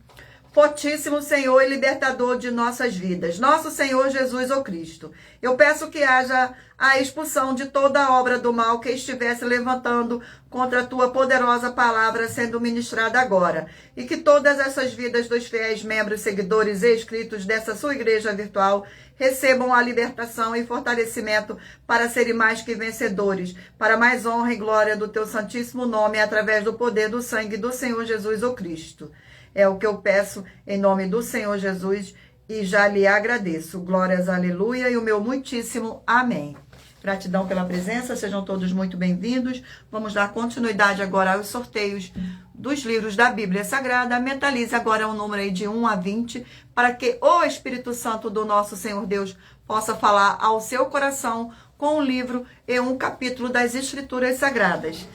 [SPEAKER 1] Fortíssimo Senhor e libertador de nossas vidas, nosso Senhor Jesus ou Cristo, eu peço que haja a expulsão de toda a obra do mal que estivesse levantando contra a tua poderosa palavra sendo ministrada agora, e que todas essas vidas dos fiéis membros, seguidores e inscritos dessa sua igreja virtual recebam a libertação e fortalecimento para serem mais que vencedores, para mais honra e glória do teu santíssimo nome, através do poder do sangue do Senhor Jesus ou Cristo. É o que eu peço em nome do Senhor Jesus e já lhe agradeço. Glórias, aleluia, e o meu muitíssimo amém. Gratidão pela presença, sejam todos muito bem-vindos. Vamos dar continuidade agora aos sorteios dos livros da Bíblia Sagrada. Mentalize agora o número aí de 1 a 20, para que o Espírito Santo do nosso Senhor Deus possa falar ao seu coração com um livro e um capítulo das Escrituras Sagradas.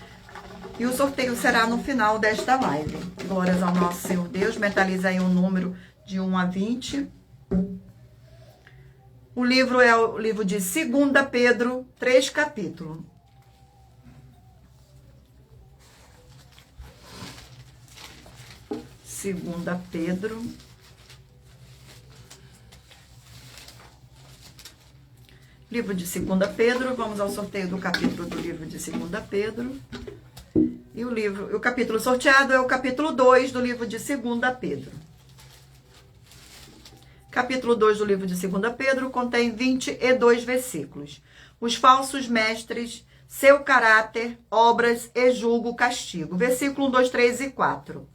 [SPEAKER 1] E o sorteio será no final desta live. Glórias ao nosso Senhor Deus. Mentaliza aí o número de 1 a 20. O livro é o livro de 2 Pedro, 3 capítulos. Segunda Pedro. Livro de 2 Pedro. Vamos ao sorteio do capítulo do livro de 2 Pedro. E o capítulo sorteado é o capítulo 2 do livro de 2 Pedro. Capítulo 2 do livro de 2 Pedro contém 22 versículos. Os falsos mestres, seu caráter, obras e julgo castigo. Versículo 1, 2, 3 e 4.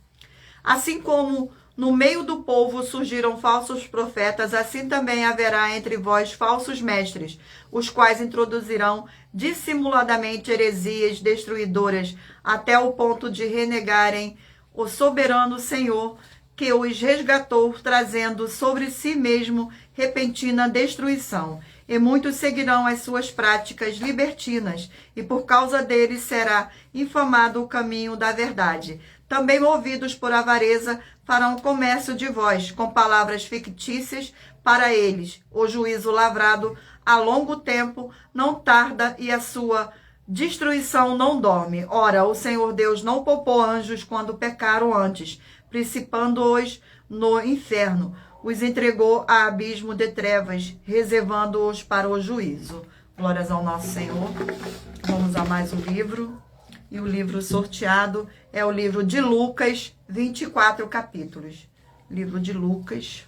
[SPEAKER 1] Assim como No meio do povo surgiram falsos profetas, assim também haverá entre vós falsos mestres, os quais introduzirão dissimuladamente heresias destruidoras, até o ponto de renegarem o soberano Senhor, que os resgatou, trazendo sobre si mesmo repentina destruição. E muitos seguirão as suas práticas libertinas, e por causa deles será infamado o caminho da verdade. Também movidos por avareza, farão comércio de vós, com palavras fictícias para eles. O juízo lavrado a longo tempo não tarda, e a sua destruição não dorme. Ora, o Senhor Deus não poupou anjos quando pecaram antes, principando-os no inferno. Os entregou a abismo de trevas, reservando-os para o juízo. Glórias ao nosso Senhor. Vamos a mais um livro. E o livro sorteado é o livro de Lucas, 24 capítulos. Livro de Lucas.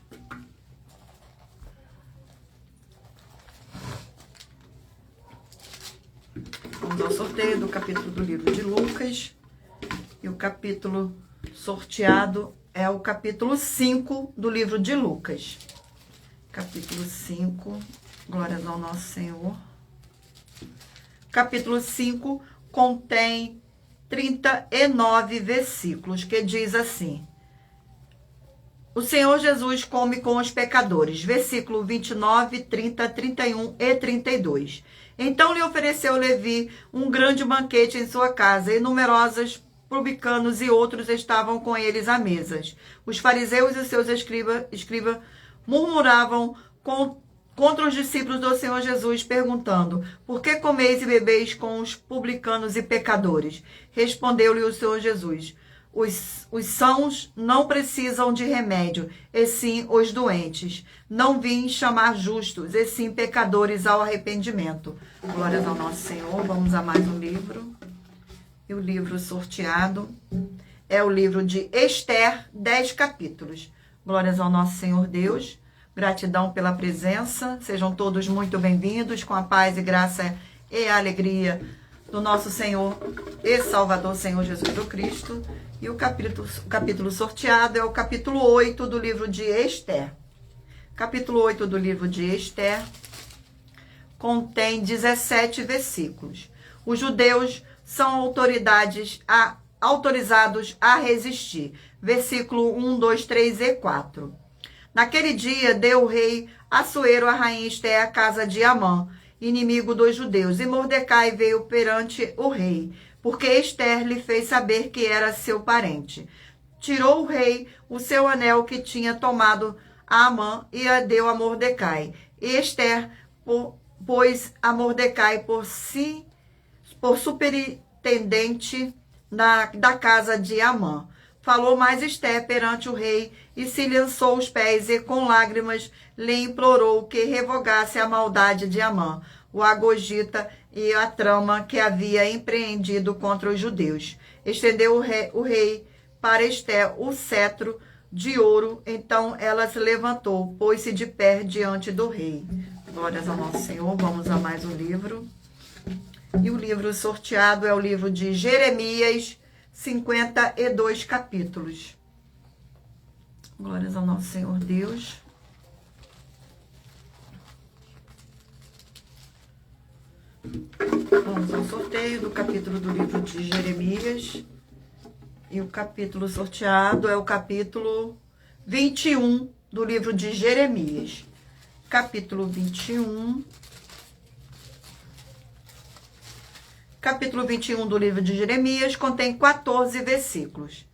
[SPEAKER 1] Vamos ao sorteio do capítulo do livro de Lucas. E o capítulo sorteado é o capítulo 5 do livro de Lucas. Capítulo 5, glórias ao nosso Senhor. Capítulo 5 contém 39 versículos, que diz assim: o Senhor Jesus come com os pecadores. Versículo 29, 30, 31 e 32. Então lhe ofereceu Levi um grande banquete em sua casa, e numerosos publicanos e outros estavam com eles à mesa. Os fariseus e seus escribas murmuravam contra os discípulos do Senhor Jesus, perguntando: por que comeis e bebeis com os publicanos e pecadores? Respondeu-lhe o Senhor Jesus: os sãos não precisam de remédio, e sim os doentes. Não vim chamar justos, e sim pecadores ao arrependimento. Glórias ao nosso Senhor. Vamos a mais um livro. E o livro sorteado é o livro de Esther, 10 capítulos. Glórias ao nosso Senhor Deus. Gratidão pela presença. Sejam todos muito bem-vindos, com a paz e graça e a alegria do nosso Senhor e Salvador, Senhor Jesus do Cristo. E o capítulo sorteado é o capítulo 8 do livro de Esther. Capítulo 8 do livro de Esther contém 17 versículos. Os judeus são autorizados a resistir. Versículo 1, 2, 3 e 4. Naquele dia deu o rei Assuero a rainha Esther à casa de Amã, inimigo dos judeus, e Mordecai veio perante o rei, porque Esther lhe fez saber que era seu parente. Tirou o rei o seu anel que tinha tomado a Amã e a deu a Mordecai. E Esther pôs a Mordecai por superintendente da casa de Amã. Falou mais Esther perante o rei e se lançou aos pés e com lágrimas lhe implorou que revogasse a maldade de Amã, o agogita e a trama que havia empreendido contra os judeus. Estendeu o rei para Esther o cetro de ouro, então ela se levantou, pôs-se de pé diante do rei. Glórias ao nosso Senhor. Vamos a mais um livro. E o livro sorteado é o livro de Jeremias, 52 capítulos. Glórias ao nosso Senhor Deus. Vamos ao sorteio do capítulo do livro de Jeremias. E o capítulo sorteado é o capítulo 21 do livro de Jeremias. Capítulo 21. Capítulo 21 do livro de Jeremias contém 14 versículos.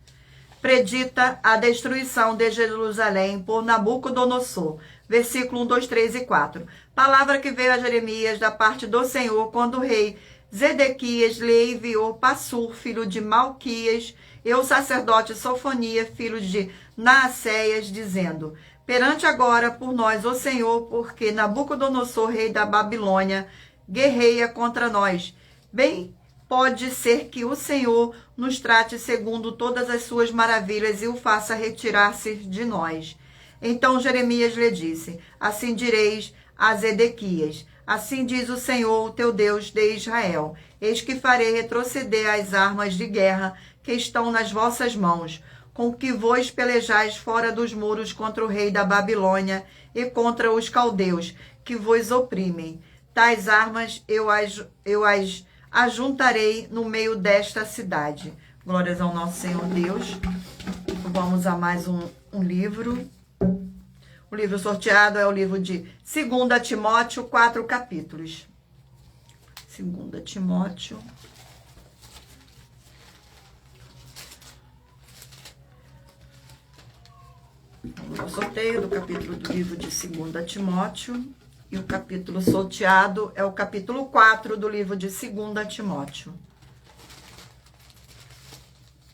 [SPEAKER 1] Predita a destruição de Jerusalém por Nabucodonosor. Versículo 1, 2, 3 e 4. Palavra que veio a Jeremias da parte do Senhor, quando o rei Zedequias lhe enviou Passur, filho de Malquias, e o sacerdote Sofonia, filho de Naaseias, dizendo: perante agora por nós, ó Senhor, porque Nabucodonosor, rei da Babilônia, guerreia contra nós. Bem, pode ser que o Senhor nos trate segundo todas as suas maravilhas e o faça retirar-se de nós. Então Jeremias lhe disse: assim direis a Zedequias: assim diz o Senhor, o teu Deus de Israel: eis que farei retroceder as armas de guerra que estão nas vossas mãos, com que vos pelejais fora dos muros contra o rei da Babilônia e contra os caldeus, que vos oprimem. Tais armas eu as ajuntarei no meio desta cidade. Glórias ao nosso Senhor Deus. Vamos a mais um livro. O livro sorteado é o livro de 2 Timóteo, 4 capítulos. 2 Timóteo. Vamos ao sorteio do capítulo do livro de 2 Timóteo. E o capítulo sorteado é o capítulo 4 do livro de 2 Timóteo.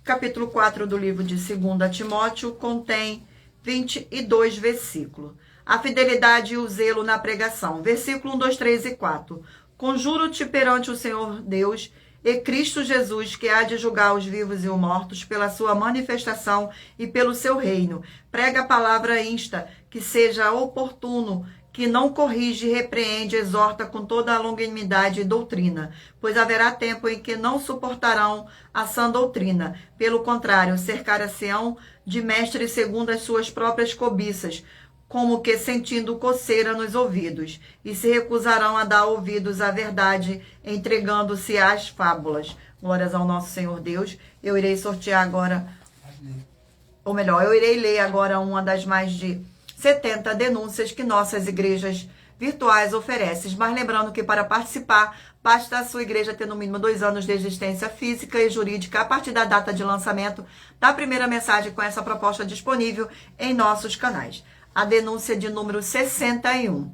[SPEAKER 1] Capítulo 4 do livro de 2 Timóteo contém 22 versículos. A fidelidade e o zelo na pregação. Versículo 1, 2, 3 e 4. Conjuro-te perante o Senhor Deus e Cristo Jesus, que há de julgar os vivos e os mortos pela sua manifestação e pelo seu reino. Prega a palavra insta, que seja oportuno, que não corrige, repreende, exorta com toda a longanimidade e doutrina, pois haverá tempo em que não suportarão a sã doutrina. Pelo contrário, cercar-se-ão de mestres segundo as suas próprias cobiças, como que sentindo coceira nos ouvidos, e se recusarão a dar ouvidos à verdade, entregando-se às fábulas. Glórias ao nosso Senhor Deus. Eu irei sortear agora, ou melhor, eu irei ler agora uma das mais de 70 denúncias que nossas igrejas virtuais oferecem. Mas lembrando que para participar, basta a sua igreja ter no mínimo 2 anos de existência física e jurídica a partir da data de lançamento da primeira mensagem com essa proposta disponível em nossos canais. A denúncia de número 61.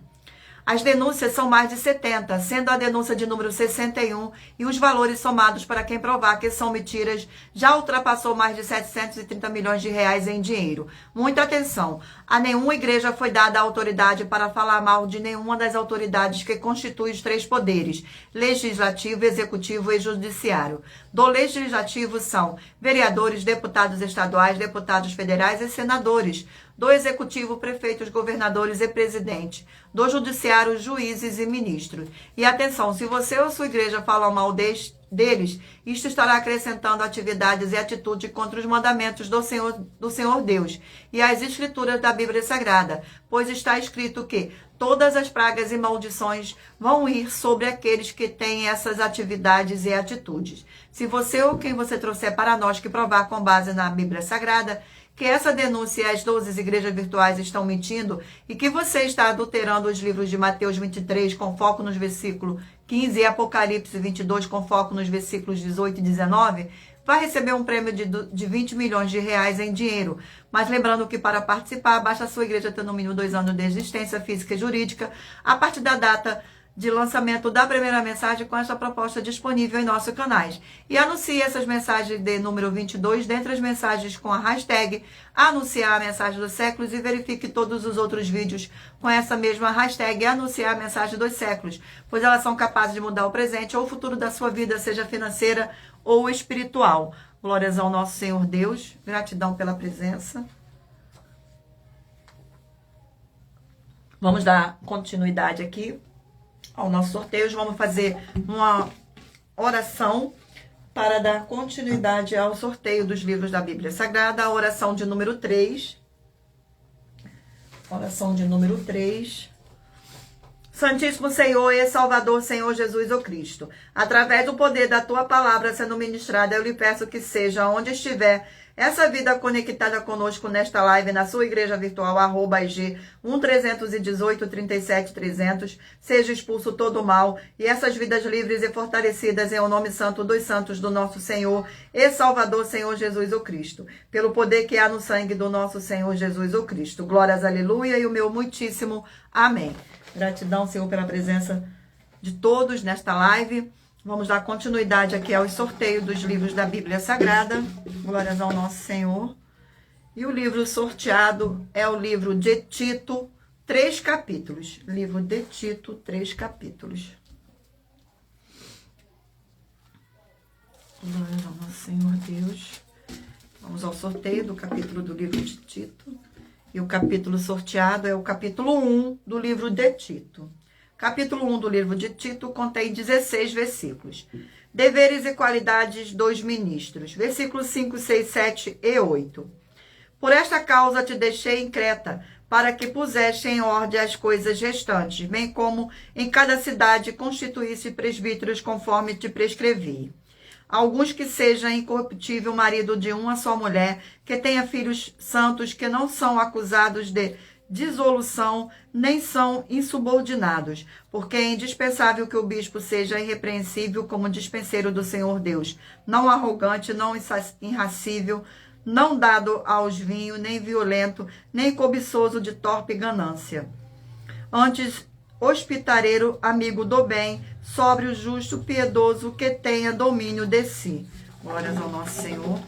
[SPEAKER 1] As denúncias são mais de 70, sendo a denúncia de número 61 e os valores somados para quem provar que são mentiras já ultrapassou mais de 730 milhões de reais em dinheiro. Muita atenção, a nenhuma igreja foi dada a autoridade para falar mal de nenhuma das autoridades que constituem os 3 poderes, legislativo, executivo e judiciário. Do legislativo são vereadores, deputados estaduais, deputados federais e senadores. Do executivo, prefeitos, governadores e presidente. Do judiciário, juízes e ministros. E atenção, se você ou sua igreja falam mal deles, isto estará acrescentando atividades e atitudes contra os mandamentos do Senhor Deus e as escrituras da Bíblia Sagrada, pois está escrito que todas as pragas e maldições vão ir sobre aqueles que têm essas atividades e atitudes. Se você ou quem você trouxer para nós que provar com base na Bíblia Sagrada que essa denúncia e as 12 igrejas virtuais estão mentindo e que você está adulterando os livros de Mateus 23 com foco nos versículos 15 e Apocalipse 22 com foco nos versículos 18 e 19, vai receber um prêmio de 20 milhões de reais em dinheiro. Mas lembrando que para participar, basta a sua igreja ter no mínimo 2 anos de existência física e jurídica a partir da data de lançamento da primeira mensagem com essa proposta disponível em nossos canais. E anuncie essas mensagens de número 22 dentre as mensagens com a hashtag anunciar a mensagem dos séculos e verifique todos os outros vídeos com essa mesma hashtag anunciar a mensagem dos séculos, pois elas são capazes de mudar o presente ou o futuro da sua vida, seja financeira ou espiritual. Glórias ao nosso Senhor Deus. Gratidão pela presença. Vamos dar continuidade aqui ao nosso sorteio. Vamos fazer uma oração para dar continuidade ao sorteio dos livros da Bíblia Sagrada. A oração de número 3. Oração de número 3. Santíssimo Senhor e Salvador, Senhor Jesus o Cristo, através do poder da Tua palavra sendo ministrada, eu lhe peço que seja onde estiver essa vida conectada conosco nesta live, na sua igreja virtual, @IG 1318 37 300, seja expulso todo o mal e essas vidas livres e fortalecidas em o nome santo dos santos do nosso Senhor e Salvador, Senhor Jesus o Cristo, pelo poder que há no sangue do nosso Senhor Jesus o Cristo. Glórias, aleluia, e o meu muitíssimo amém. Gratidão, Senhor, pela presença de todos nesta live. Vamos dar continuidade aqui ao sorteio dos livros da Bíblia Sagrada. Glórias ao nosso Senhor. E o livro sorteado é o livro de Tito, 3 capítulos. Livro de Tito, 3 capítulos. Glórias ao nosso Senhor Deus. Vamos ao sorteio do capítulo do livro de Tito. E o capítulo sorteado é o capítulo 1 do livro de Tito. Capítulo 1 do livro de Tito contém 16 versículos. Deveres e qualidades dos ministros. Versículos 5, 6, 7 e 8. Por esta causa te deixei em Creta, para que puseste em ordem as coisas restantes, bem como em cada cidade constituísse presbíteros conforme te prescrevi. Alguns que seja incorruptível marido de uma só mulher, que tenha filhos santos, que não são acusados de dissolução, nem são insubordinados, porque é indispensável que o bispo seja irrepreensível como dispenseiro do Senhor Deus, não arrogante, não irracível, não dado aos vinhos, nem violento, nem cobiçoso de torpe ganância. Antes, hospitaleiro, amigo do bem, sóbrio, justo, piedoso, que tenha domínio de si. Glórias ao nosso Senhor.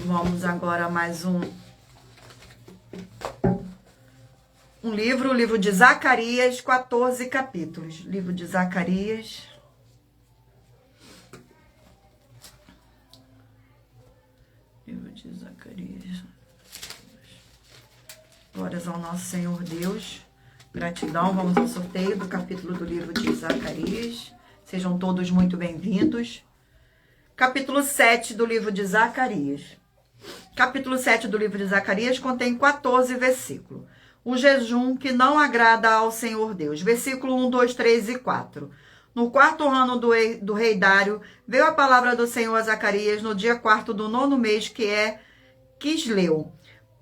[SPEAKER 1] Vamos agora a mais um livro, o livro de Zacarias, 14 capítulos. Livro de Zacarias. Livro de Zacarias. Glórias ao nosso Senhor Deus. Gratidão. Vamos ao sorteio do capítulo do livro de Zacarias. Sejam todos muito bem-vindos. Capítulo 7 do livro de Zacarias. Capítulo 7 do livro de Zacarias contém 14 versículos. O jejum que não agrada ao Senhor Deus. Versículo 1, 2, 3 e 4. No 4º ano do rei Dário, veio a palavra do Senhor a Zacarias no dia 4º do 9º mês, que é Quisleu.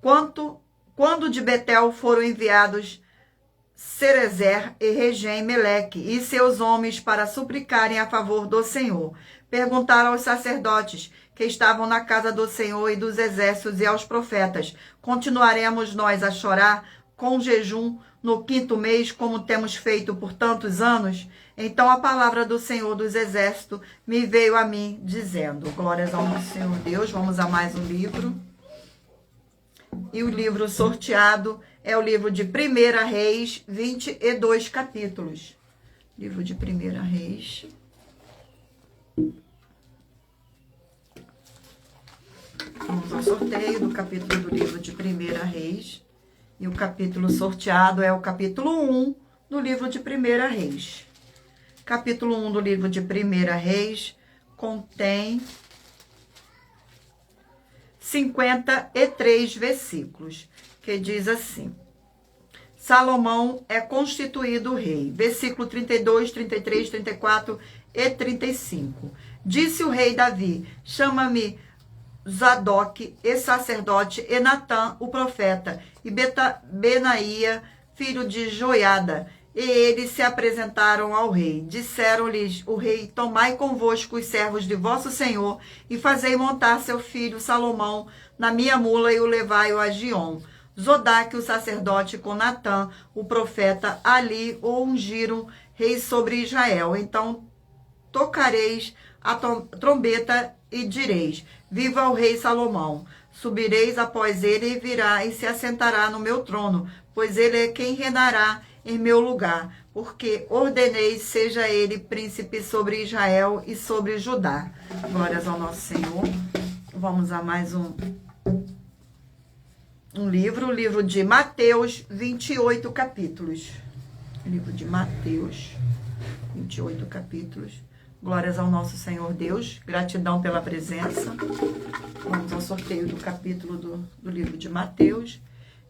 [SPEAKER 1] Quando de Betel foram enviados Cerezer e Regem Meleque e seus homens para suplicarem a favor do Senhor. Perguntaram aos sacerdotes que estavam na casa do Senhor e dos exércitos e aos profetas: continuaremos nós a chorar com jejum no 5º mês, como temos feito por tantos anos? Então a palavra do Senhor dos exércitos me veio a mim, dizendo: glórias ao nosso Senhor Deus. Vamos a mais um livro. E o livro sorteado é o livro de 1 Reis, 22 capítulos. Livro de 1 Reis. Vamos ao sorteio do capítulo do livro de 1 Reis. E o capítulo sorteado é o capítulo 1 do livro de 1 Reis. Capítulo 1 do livro de 1 Reis contém 53 versículos, que diz assim: Salomão é constituído rei. Versículo 32, 33, 34 e 35. Disse o rei Davi: chama-me Zadok, e sacerdote, e Natã, o profeta, e Benaía, filho de Joiada. E eles se apresentaram ao rei. Disseram-lhes o rei: tomai convosco os servos de vosso senhor, e fazei montar seu filho Salomão na minha mula, e o levai-o a Giom. Zodaque, o sacerdote, com Natã, o profeta, ali o ungiram rei sobre Israel. Então tocareis a trombeta e direis: viva o rei Salomão. Subireis após ele e virá e se assentará no meu trono, pois ele é quem reinará em meu lugar, porque ordenei seja ele príncipe sobre Israel e sobre Judá. Glórias ao nosso Senhor. Vamos a mais um livro, o livro de Mateus, 28 capítulos. Livro de Mateus, 28 capítulos. Glórias ao nosso Senhor Deus. Gratidão pela presença. Vamos ao sorteio do capítulo do livro de Mateus.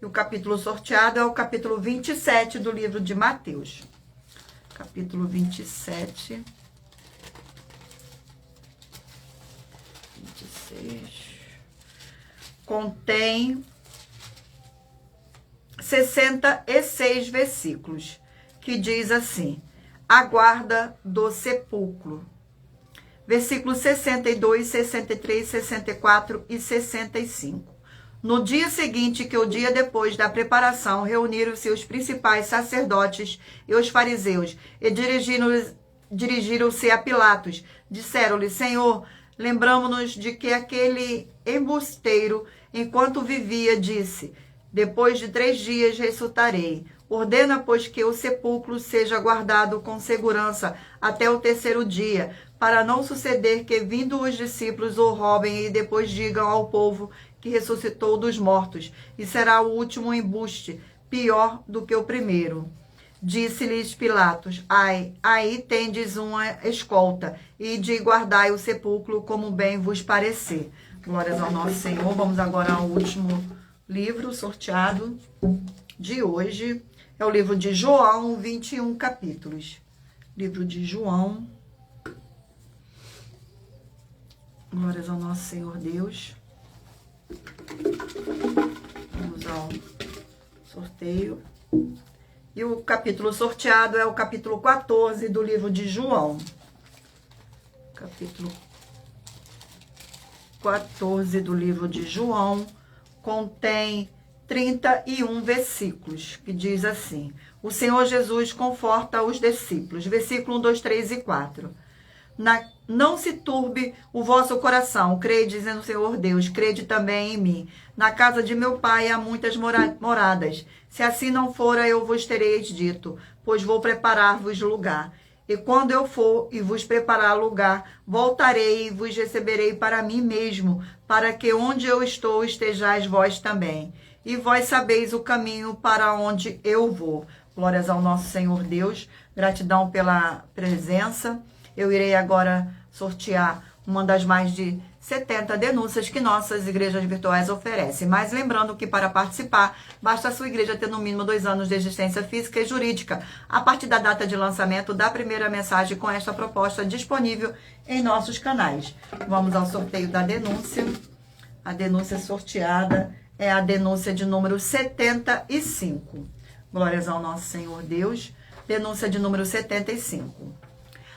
[SPEAKER 1] E o capítulo sorteado é o capítulo 27 do livro de Mateus. Capítulo 27. 26. Contém 66 versículos, que diz assim: a guarda do sepulcro. Versículos 62, 63, 64 e 65. No dia seguinte, que o dia depois da preparação, reuniram-se os principais sacerdotes e os fariseus, e dirigiram-se a Pilatos. Disseram-lhe: Senhor, lembramo-nos de que aquele embusteiro, enquanto vivia, disse: depois de 3 dias ressuscitarei. Ordena, pois, que o sepulcro seja guardado com segurança até o 3º dia, para não suceder que, vindo os discípulos, o roubem e depois digam ao povo que ressuscitou dos mortos, e será o último embuste, pior do que o primeiro. Disse-lhes Pilatos: ai, aí tendes uma escolta, e de guardai o sepulcro como bem vos parecer. Glórias ao nosso Senhor. Vamos agora ao último livro sorteado de hoje é o livro de João, 21 capítulos. Livro de João. Glórias ao nosso Senhor Deus. Vamos ao sorteio. E o capítulo sorteado é o capítulo 14 do livro de João. Capítulo 14 do livro de João contém 31 versículos, que diz assim: o Senhor Jesus conforta os discípulos. Versículo 1, 2, 3 e 4. Não se turbe o vosso coração, credes no Senhor Deus, crede também em mim. Na casa de meu pai há muitas moradas. Se assim não fora, eu vos tereis dito, pois vou preparar-vos lugar. E quando eu for e vos preparar lugar, voltarei e vos receberei para mim mesmo, para que onde eu estou estejais vós também. E vós sabeis o caminho para onde eu vou. Glórias ao nosso Senhor Deus. Gratidão pela presença. Eu irei agora sortear uma das mais de 70 denúncias que nossas igrejas virtuais oferecem. Mas lembrando que para participar, basta a sua igreja ter no mínimo 2 anos de existência física e jurídica, a partir da data de lançamento da primeira mensagem com esta proposta disponível em nossos canais. Vamos ao sorteio da denúncia. A denúncia sorteada é a denúncia de número 75. Glórias ao nosso Senhor Deus. Denúncia de número 75.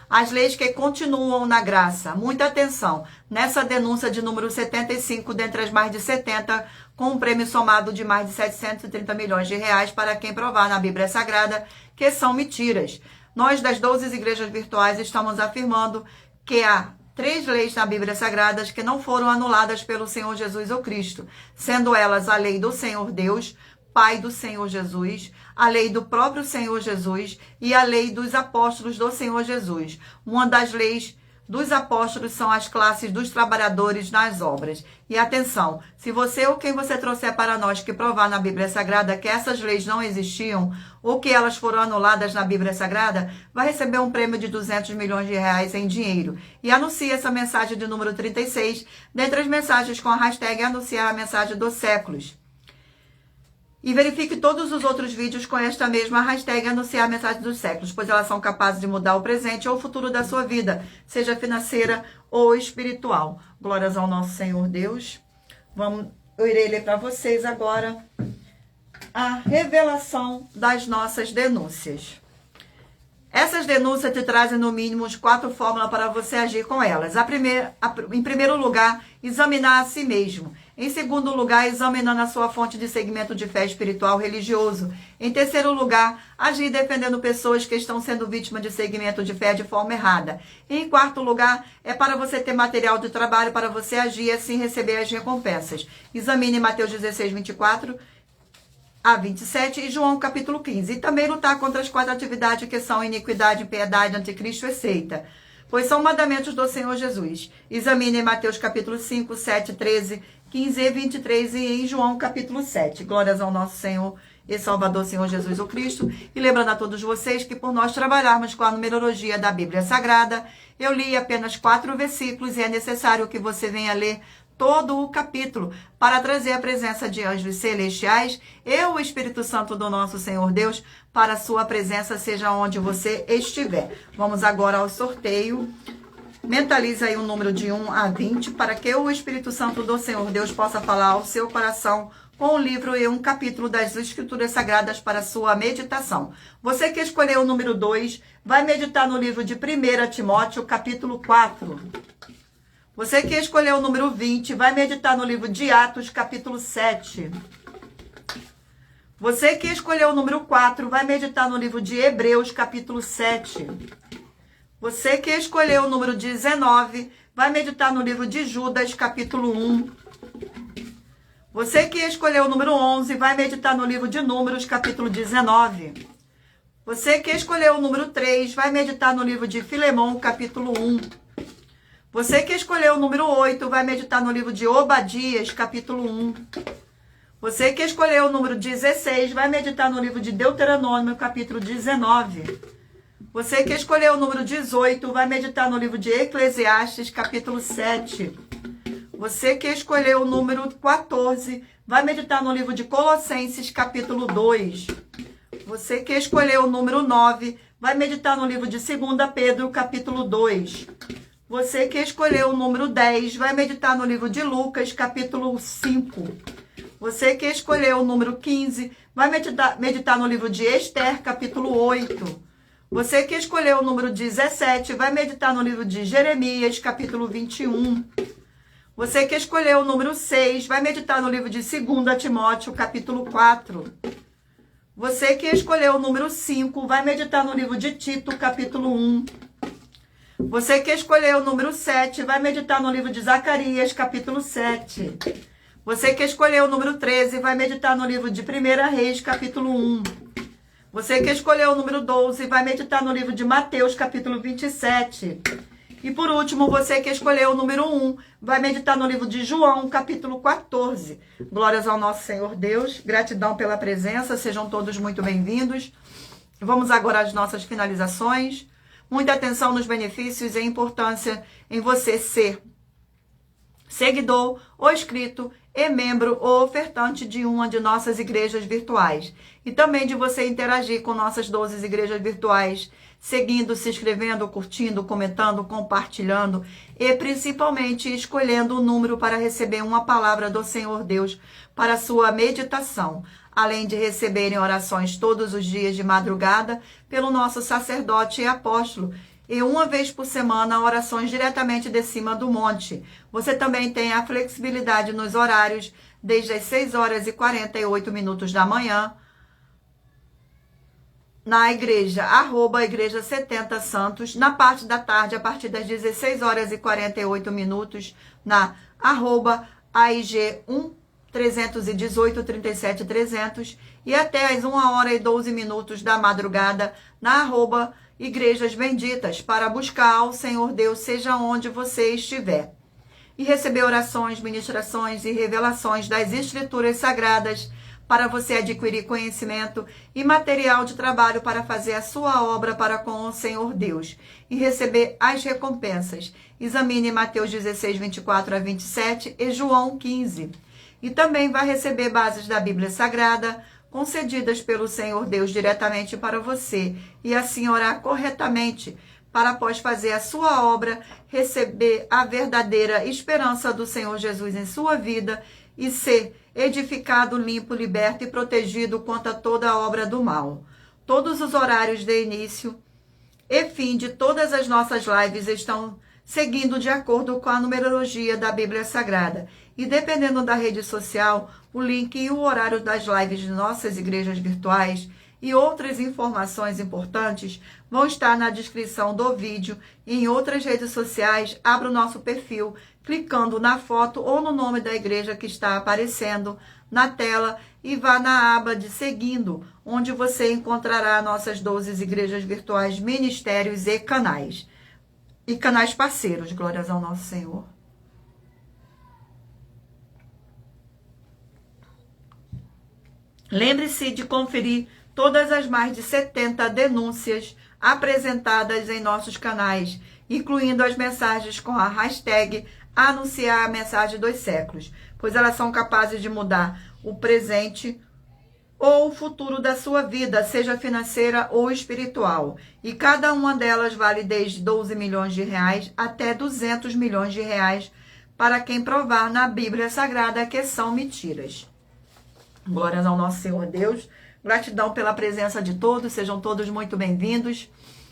[SPEAKER 1] As leis que continuam na graça. Muita atenção. Nessa denúncia de número 75, dentre as mais de 70, com um prêmio somado de mais de 730 milhões de reais para quem provar na Bíblia Sagrada que são mentiras. Nós, das 12 igrejas virtuais, estamos afirmando que há 3 leis na Bíblia Sagrada que não foram anuladas pelo Senhor Jesus ou Cristo, sendo elas a lei do Senhor Deus, Pai do Senhor Jesus, a lei do próprio Senhor Jesus e a lei dos apóstolos do Senhor Jesus. Uma das leis dos apóstolos são as classes dos trabalhadores nas obras. E atenção, se você ou quem você trouxer para nós que provar na Bíblia Sagrada que essas leis não existiam ou que elas foram anuladas na Bíblia Sagrada, vai receber um prêmio de 200 milhões de reais em dinheiro. E anuncie essa mensagem de número 36, dentre as mensagens com a hashtag anunciar a mensagem dos séculos. E verifique todos os outros vídeos com esta mesma hashtag anunciar a mensagem dos séculos, pois elas são capazes de mudar o presente ou o futuro da sua vida, seja financeira ou espiritual. Glórias ao nosso Senhor Deus. Eu irei ler para vocês agora a revelação das nossas denúncias. Essas denúncias te trazem no mínimo 4 fórmulas para você agir com elas. Em primeiro lugar, examinar a si mesmo. Em segundo lugar, examinando a sua fonte de segmento de fé espiritual religioso. Em terceiro lugar, agir defendendo pessoas que estão sendo vítimas de segmento de fé de forma errada. E em quarto lugar, é para você ter material de trabalho para você agir e assim receber as recompensas. Examine Mateus 16, 24 a 27 e João capítulo 15. E também lutar contra as 4 atividades que são iniquidade, impiedade, anticristo e seita, pois são mandamentos do Senhor Jesus. Examine Mateus capítulo 5, 7, 13, 15 e 23 e em João capítulo 7. Glórias ao nosso Senhor e Salvador, Senhor Jesus o Cristo. E lembrando a todos vocês que por nós trabalharmos com a numerologia da Bíblia Sagrada, eu li apenas 4 versículos e é necessário que você venha ler todo o capítulo para trazer a presença de anjos celestiais e o Espírito Santo do nosso Senhor Deus para a sua presença, seja onde você estiver. Vamos agora ao sorteio. Mentalize aí um número de 1 a 20 para que o Espírito Santo do Senhor Deus possa falar ao seu coração com um livro e um capítulo das Escrituras Sagradas para a sua meditação. Você que escolheu o número 2, vai meditar no livro de 1 Timóteo, capítulo 4. Você que escolheu o número 20, vai meditar no livro de Atos, capítulo 7. Você que escolheu o número 4, vai meditar no livro de Hebreus, capítulo 7. Você que escolheu o número 19, vai meditar no livro de Judas, capítulo 1. Você que escolheu o número 11, vai meditar no livro de Números, capítulo 19. Você que escolheu o número 3, vai meditar no livro de Filemão, capítulo 1. Você que escolheu o número 8, vai meditar no livro de Obadias, capítulo 1. Você que escolheu o número 16, vai meditar no livro de Deuteronômio, capítulo 19. Você que escolheu o número 18, vai meditar no livro de Eclesiastes, capítulo 7. Você que escolheu o número 14, vai meditar no livro de Colossenses, capítulo 2. Você que escolheu o número 9, vai meditar no livro de 2 Pedro, capítulo 2. Você que escolheu o número 10, vai meditar no livro de Lucas, capítulo 5. Você que escolheu o número 15, vai meditar no livro de Esther, capítulo 8. Você que escolheu o número 17, vai meditar no livro de Jeremias, capítulo 21. Você que escolheu o número 6, vai meditar no livro de 2 Timóteo, capítulo 4. Você que escolheu o número 5, vai meditar no livro de Tito, capítulo 1. Você que escolheu o número 7, vai meditar no livro de Zacarias, capítulo 7. Você que escolheu o número 13, vai meditar no livro de 1 Reis, capítulo 1. Você que escolheu o número 12, vai meditar no livro de Mateus, capítulo 27. E por último, você que escolheu o número 1, vai meditar no livro de João, capítulo 14. Glórias ao nosso Senhor Deus, gratidão pela presença, sejam todos muito bem-vindos. Vamos agora às nossas finalizações. Muita atenção nos benefícios e a importância em você ser seguidor ou inscrito e membro ou ofertante de uma de nossas igrejas virtuais. E também de você interagir com nossas 12 igrejas virtuais, seguindo, se inscrevendo, curtindo, comentando, compartilhando e principalmente escolhendo o número para receber uma palavra do Senhor Deus para a sua meditação. Além de receberem orações todos os dias de madrugada pelo nosso sacerdote e apóstolo, e uma vez por semana orações diretamente de cima do monte. Você também tem a flexibilidade nos horários, desde as 6h48 da manhã, na igreja, @igreja 70 Santos, na parte da tarde, a partir das 16h48, na @AIG 1 318 37 300 e até às 1h12 da madrugada na @Igrejas Benditas, para buscar ao Senhor Deus, seja onde você estiver. E receber orações, ministrações e revelações das Escrituras Sagradas, para você adquirir conhecimento e material de trabalho para fazer a sua obra para com o Senhor Deus. E receber as recompensas. Examine Mateus 16, 24 a 27 e João 15. E também vai receber bases da Bíblia Sagrada, concedidas pelo Senhor Deus diretamente para você, e assim orar corretamente, para após fazer a sua obra, receber a verdadeira esperança do Senhor Jesus em sua vida e ser edificado, limpo, liberto e protegido contra toda a obra do mal. Todos os horários de início e fim de todas as nossas lives estão seguindo de acordo com a numerologia da Bíblia Sagrada. E dependendo da rede social, o link e o horário das lives de nossas igrejas virtuais e outras informações importantes vão estar na descrição do vídeo e em outras redes sociais. Abra o nosso perfil clicando na foto ou no nome da igreja que está aparecendo na tela e vá na aba de seguindo, onde você encontrará nossas 12 igrejas virtuais, ministérios e canais. E canais parceiros, glórias ao nosso Senhor. Lembre-se de conferir todas as mais de 70 denúncias apresentadas em nossos canais, incluindo as mensagens com a hashtag anunciar a mensagem dos séculos, pois elas são capazes de mudar o presente ou o futuro da sua vida, seja financeira ou espiritual. E cada uma delas vale desde 12 milhões de reais até 200 milhões de reais para quem provar na Bíblia Sagrada que são mentiras. Glórias ao nosso Senhor Deus. Gratidão pela presença de todos. Sejam todos muito bem-vindos.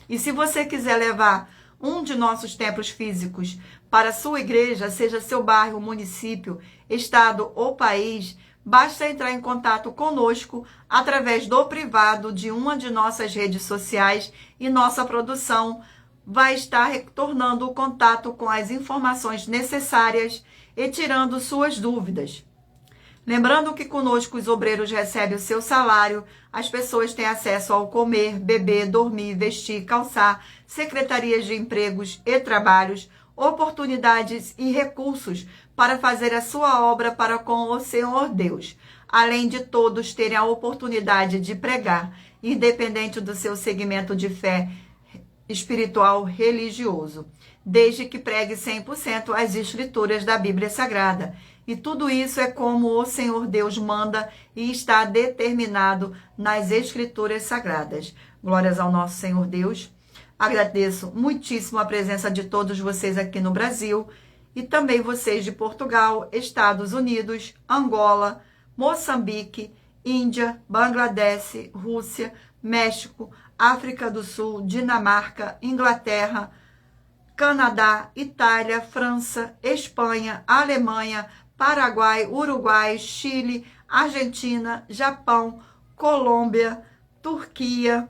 [SPEAKER 1] E se você quiser levar um de nossos templos físicos para a sua igreja, seja seu bairro, município, estado ou país, basta entrar em contato conosco através do privado de uma de nossas redes sociais e nossa produção vai estar retornando o contato com as informações necessárias e tirando suas dúvidas. Lembrando que conosco os obreiros recebem o seu salário, as pessoas têm acesso ao comer, beber, dormir, vestir, calçar, secretarias de empregos e trabalhos, oportunidades e recursos para fazer a sua obra para com o Senhor Deus, além de todos terem a oportunidade de pregar, independente do seu segmento de fé espiritual religioso, desde que pregue 100% as escrituras da Bíblia Sagrada. E tudo isso é como o Senhor Deus manda e está determinado nas escrituras sagradas. Glórias ao nosso Senhor Deus. Agradeço muitíssimo a presença de todos vocês aqui no Brasil e também vocês de Portugal, Estados Unidos, Angola, Moçambique, Índia, Bangladesh, Rússia, México, África do Sul, Dinamarca, Inglaterra, Canadá, Itália, França, Espanha, Alemanha, Paraguai, Uruguai, Chile, Argentina, Japão, Colômbia, Turquia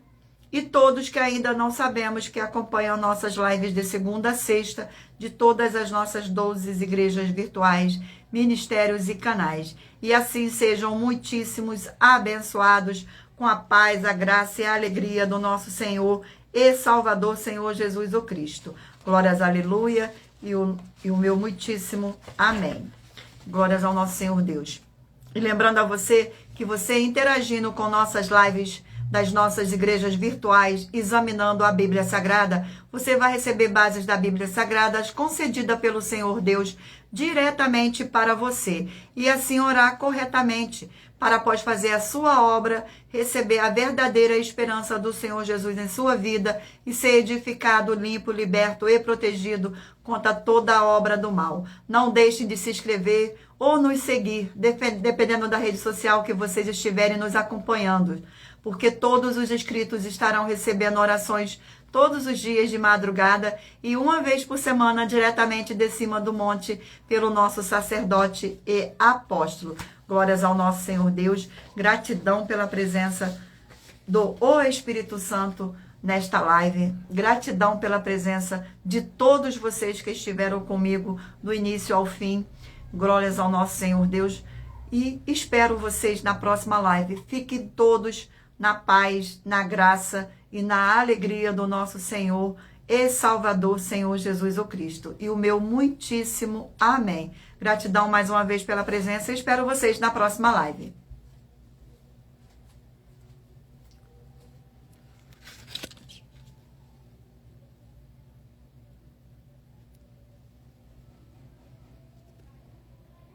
[SPEAKER 1] e todos que ainda não sabemos que acompanham nossas lives de segunda a sexta de todas as nossas 12 igrejas virtuais, ministérios e canais. E assim sejam muitíssimos abençoados com a paz, a graça e a alegria do nosso Senhor e Salvador, Senhor Jesus o Cristo. Glórias, aleluia, e o meu muitíssimo amém. Glórias ao nosso Senhor Deus. E lembrando a você que você interagindo com nossas lives das nossas igrejas virtuais, examinando a Bíblia Sagrada, você vai receber bases da Bíblia Sagrada concedida pelo Senhor Deus diretamente para você. E assim orar corretamente, para após fazer a sua obra, receber a verdadeira esperança do Senhor Jesus em sua vida e ser edificado, limpo, liberto e protegido contra toda a obra do mal. Não deixem de se inscrever ou nos seguir, dependendo da rede social que vocês estiverem nos acompanhando, porque todos os inscritos estarão recebendo orações todos os dias de madrugada e uma vez por semana diretamente de cima do monte pelo nosso sacerdote e apóstolo. Glórias ao nosso Senhor Deus. Gratidão pela presença do Espírito Santo nesta live. Gratidão pela presença de todos vocês que estiveram comigo do início ao fim. Glórias ao nosso Senhor Deus. E espero vocês na próxima live. Fiquem todos na paz, na graça e na alegria do nosso Senhor e Salvador, Senhor Jesus o Cristo. E o meu muitíssimo amém. Gratidão mais uma vez pela presença e espero vocês na próxima live.